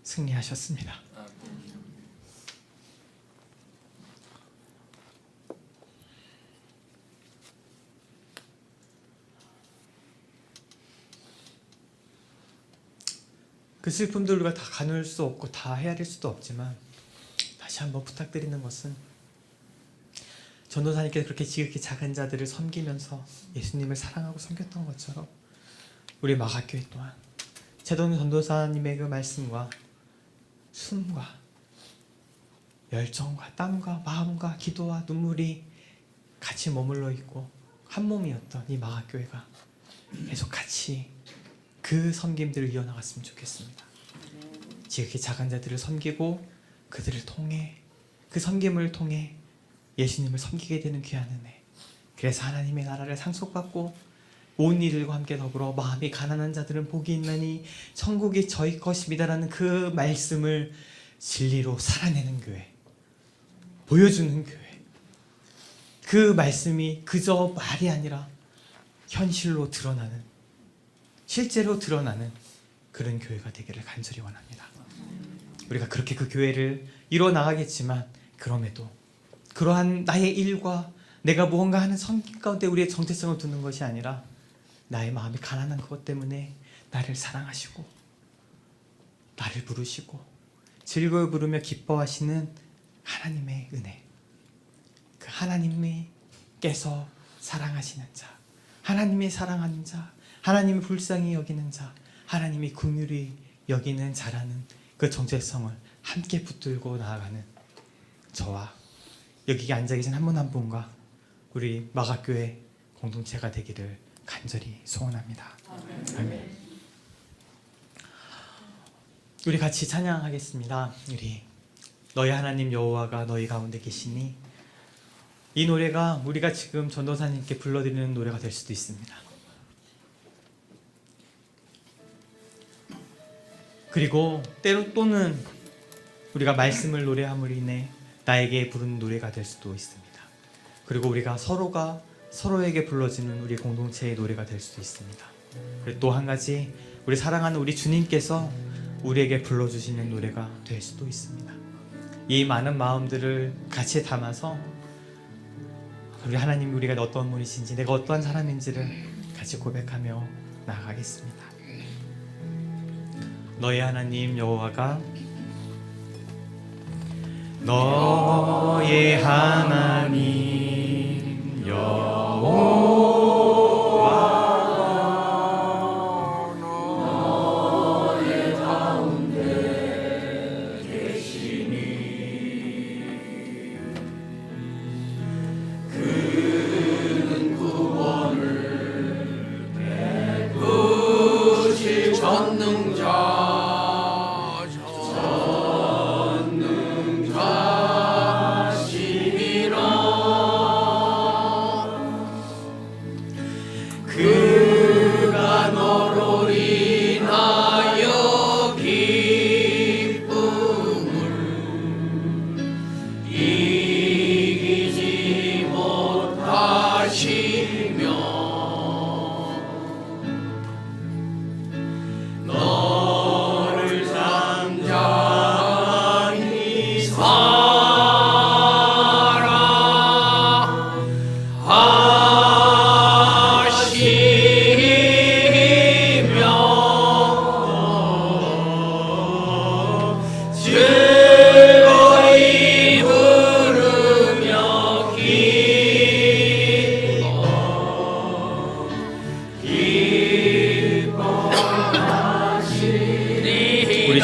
S1: 승리하셨습니다. 그 슬픔들을 우리가 다 가눌 수 없고 다 헤아릴 수도 없지만 다시 한번 부탁드리는 것은 전도사님께서 그렇게 지극히 작은 자들을 섬기면서 예수님을 사랑하고 섬겼던 것처럼 우리 마가교회 또한 제동 전도사님의 그 말씀과 숨과 열정과 땀과 마음과 기도와 눈물이 같이 머물러 있고 한 몸이었던 이 마가교회가 계속 같이 그 섬김들을 이어나갔으면 좋겠습니다. 지극히 작은 자들을 섬기고 그들을 통해 그 섬김을 통해 예수님을 섬기게 되는 귀한 은혜, 그래서 하나님의 나라를 상속받고 온 이들과 함께 더불어 마음이 가난한 자들은 복이 있나니 천국이 저희 것입니다라는 그 말씀을 진리로 살아내는 교회, 보여주는 교회, 그 말씀이 그저 말이 아니라 현실로 드러나는, 실제로 드러나는 그런 교회가 되기를 간절히 원합니다. 우리가 그렇게 그 교회를 이뤄나가겠지만 그럼에도 그러한 나의 일과 내가 무언가 하는 섬김 가운데 우리의 정체성을 두는 것이 아니라 나의 마음이 가난한 그것 때문에 나를 사랑하시고 나를 부르시고 즐거워 부르며 기뻐하시는 하나님의 은혜, 그 하나님께서 사랑하시는 자, 하나님이 사랑하는 자, 하나님이 불쌍히 여기는 자, 하나님이 긍휼히 여기는 자라는 그 정체성을 함께 붙들고 나아가는 저와 여기 앉아 계신 한 분 한 분과 우리 마가교회 공동체가 되기를 간절히 소원합니다. 아멘. 우리 같이 찬양하겠습니다. 우리 너희 하나님 여호와가 너희 가운데 계시니, 이 노래가 우리가 지금 전도사님께 불러드리는 노래가 될 수도 있습니다. 그리고 때로 또는 우리가 말씀을 노래함으로 인해 나에게 부르는 노래가 될 수도 있습니다. 그리고 우리가 서로가 서로에게 불러주는 우리 공동체의 노래가 될 수도 있습니다. 그리고 또 한 가지, 우리 사랑하는 우리 주님께서 우리에게 불러주시는 노래가 될 수도 있습니다. 이 많은 마음들을 같이 담아서 우리 하나님, 우리가 어떤 분이신지, 내가 어떠한 사람인지를 같이 고백하며 나아가겠습니다. 너의 하나님 여호와가, 너의 하나님 여호와가 너의 가운데 계시니, 그는 구원을 베푸실 전능자, 그가 너로 인하여 기쁨을 이기지 못하시며 너를 잠잠히 사랑하시니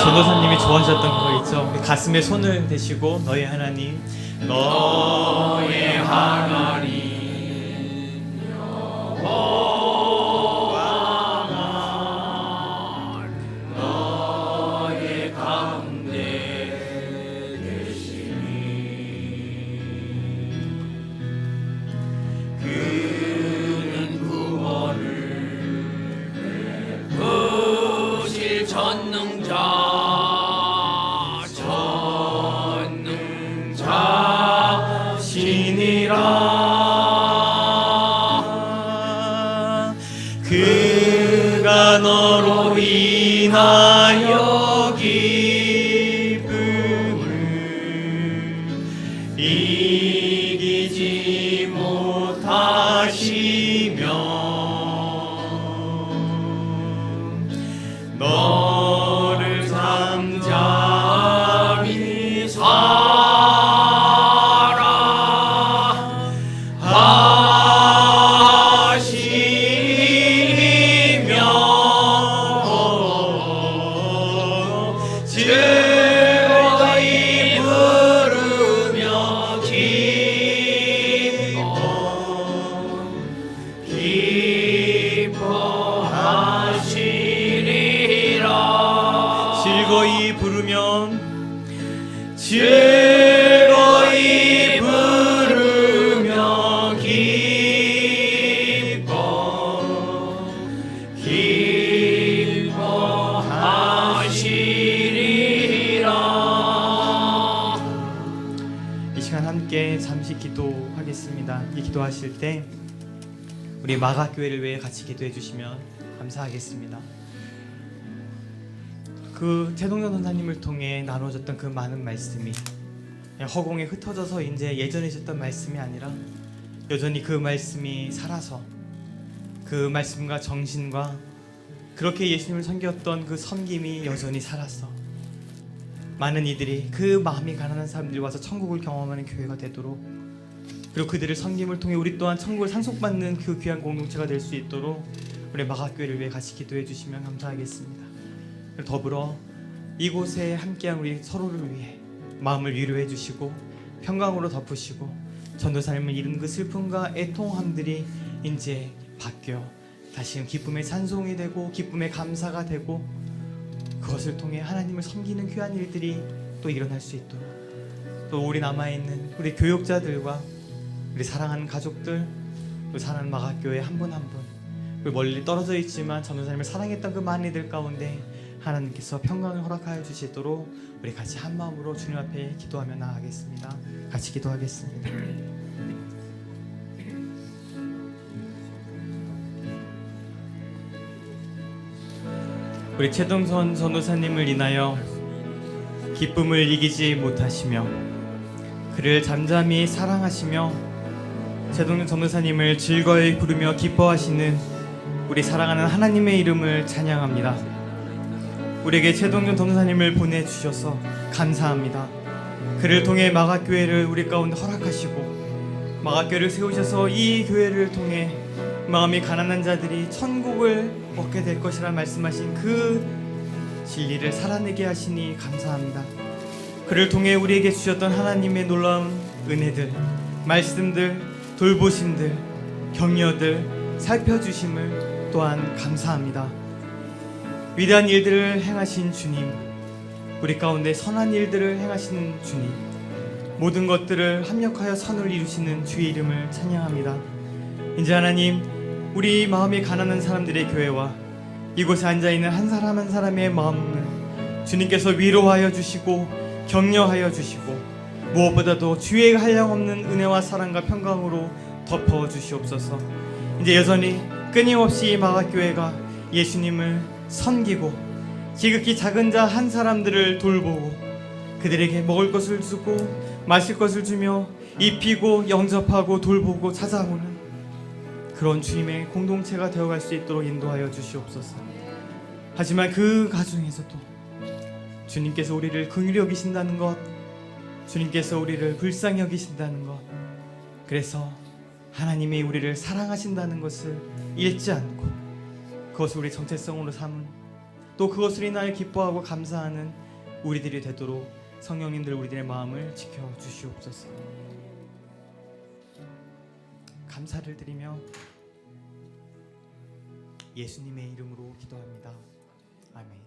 S1: 전도사님이 좋아하셨던 거 있죠? 우리 가슴에 손을 대시고 너의 하나님, 너의 하나님 그가 너로 인하여 기쁨을 이기지 못하시며 너를 잠잠히 즐거이 부르며 기뻐하시리라. 즐거이 부르면 즐거이 부르며 기뻐하시리라. 이 시간 함께 잠시 기도하겠습니다. 이 기도하실 때 우리 마가교회를 위해 같이 기도해 주시면 감사하겠습니다. 그 최동전 선사님을 통해 나눠졌던 그 많은 말씀이 허공에 흩어져서 이제 예전에 있었던 말씀이 아니라 여전히 그 말씀이 살아서 그 말씀과 정신과 그렇게 예수님을 섬겼던 그 섬김이 여전히 살았어. 많은 이들이 그 마음이 가난한 사람들이 와서 천국을 경험하는 교회가 되도록, 그리고 그들을 섬김을 통해 우리 또한 천국을 상속받는 그 귀한 공동체가 될 수 있도록 우리 마가교회를 위해 같이 기도해 주시면 감사하겠습니다. 그리고 더불어 이곳에 함께한 우리 서로를 위해 마음을 위로해 주시고 평강으로 덮으시고 전도사님을 잃은 그 슬픔과 애통함들이 이제 바뀌어 다시금 기쁨의 찬송이 되고 기쁨의 감사가 되고 그것을 통해 하나님을 섬기는 귀한 일들이 또 일어날 수 있도록, 또 우리 남아있는 우리 교육자들과 우리 사랑하는 가족들, 또 사랑하는 마가교회 한 분 한 분, 그리고 멀리 떨어져 있지만 전도사님을 사랑했던 그 많은 이들 가운데 하나님께서 평강을 허락하여 주시도록 우리 같이 한 마음으로 주님 앞에 기도하며 나아가겠습니다. 같이 기도하겠습니다. 우리 최동선 전도사님을 인하여 기쁨을 이기지 못하시며 그를 잠잠히 사랑하시며 최동선 전도사님을 즐거이 부르며 기뻐하시는 우리 사랑하는 하나님의 이름을 찬양합니다. 우리에게 최동전 전도사님을 보내주셔서 감사합니다. 그를 통해 마가교회를 우리 가운데 허락하시고 마가교회를 세우셔서 이 교회를 통해 마음이 가난한 자들이 천국을 얻게 될 것이라 말씀하신 그 진리를 살아내게 하시니 감사합니다. 그를 통해 우리에게 주셨던 하나님의 놀라운 은혜들, 말씀들, 돌보심들, 격려들, 살펴주심을 또한 감사합니다. 위대한 일들을 행하신 주님, 우리 가운데 선한 일들을 행하시는 주님, 모든 것들을 합력하여 선을 이루시는 주의 이름을 찬양합니다. 이제 하나님, 우리 마음이 가난한 사람들의 교회와 이곳에 앉아있는 한 사람 한 사람의 마음을 주님께서 위로하여 주시고 격려하여 주시고 무엇보다도 주의 한량없는 은혜와 사랑과 평강으로 덮어 주시옵소서. 이제 여전히 끊임없이 마가교회가 예수님을 섬기고 지극히 작은 자 한 사람들을 돌보고 그들에게 먹을 것을 주고 마실 것을 주며 입히고 영접하고 돌보고 찾아오는 그런 주님의 공동체가 되어갈 수 있도록 인도하여 주시옵소서. 하지만 그 가중에서도 주님께서 우리를 긍휼히 여기신다는 것, 주님께서 우리를 불쌍히 여기신다는 것, 그래서 하나님이 우리를 사랑하신다는 것을 잊지 않고 그것을 우리 정체성으로 삼은 또 그것을 인하여 기뻐하고 감사하는 우리들이 되도록 성령님들 우리들의 마음을 지켜주시옵소서. 감사를 드리며 예수님의 이름으로 기도합니다. 아멘.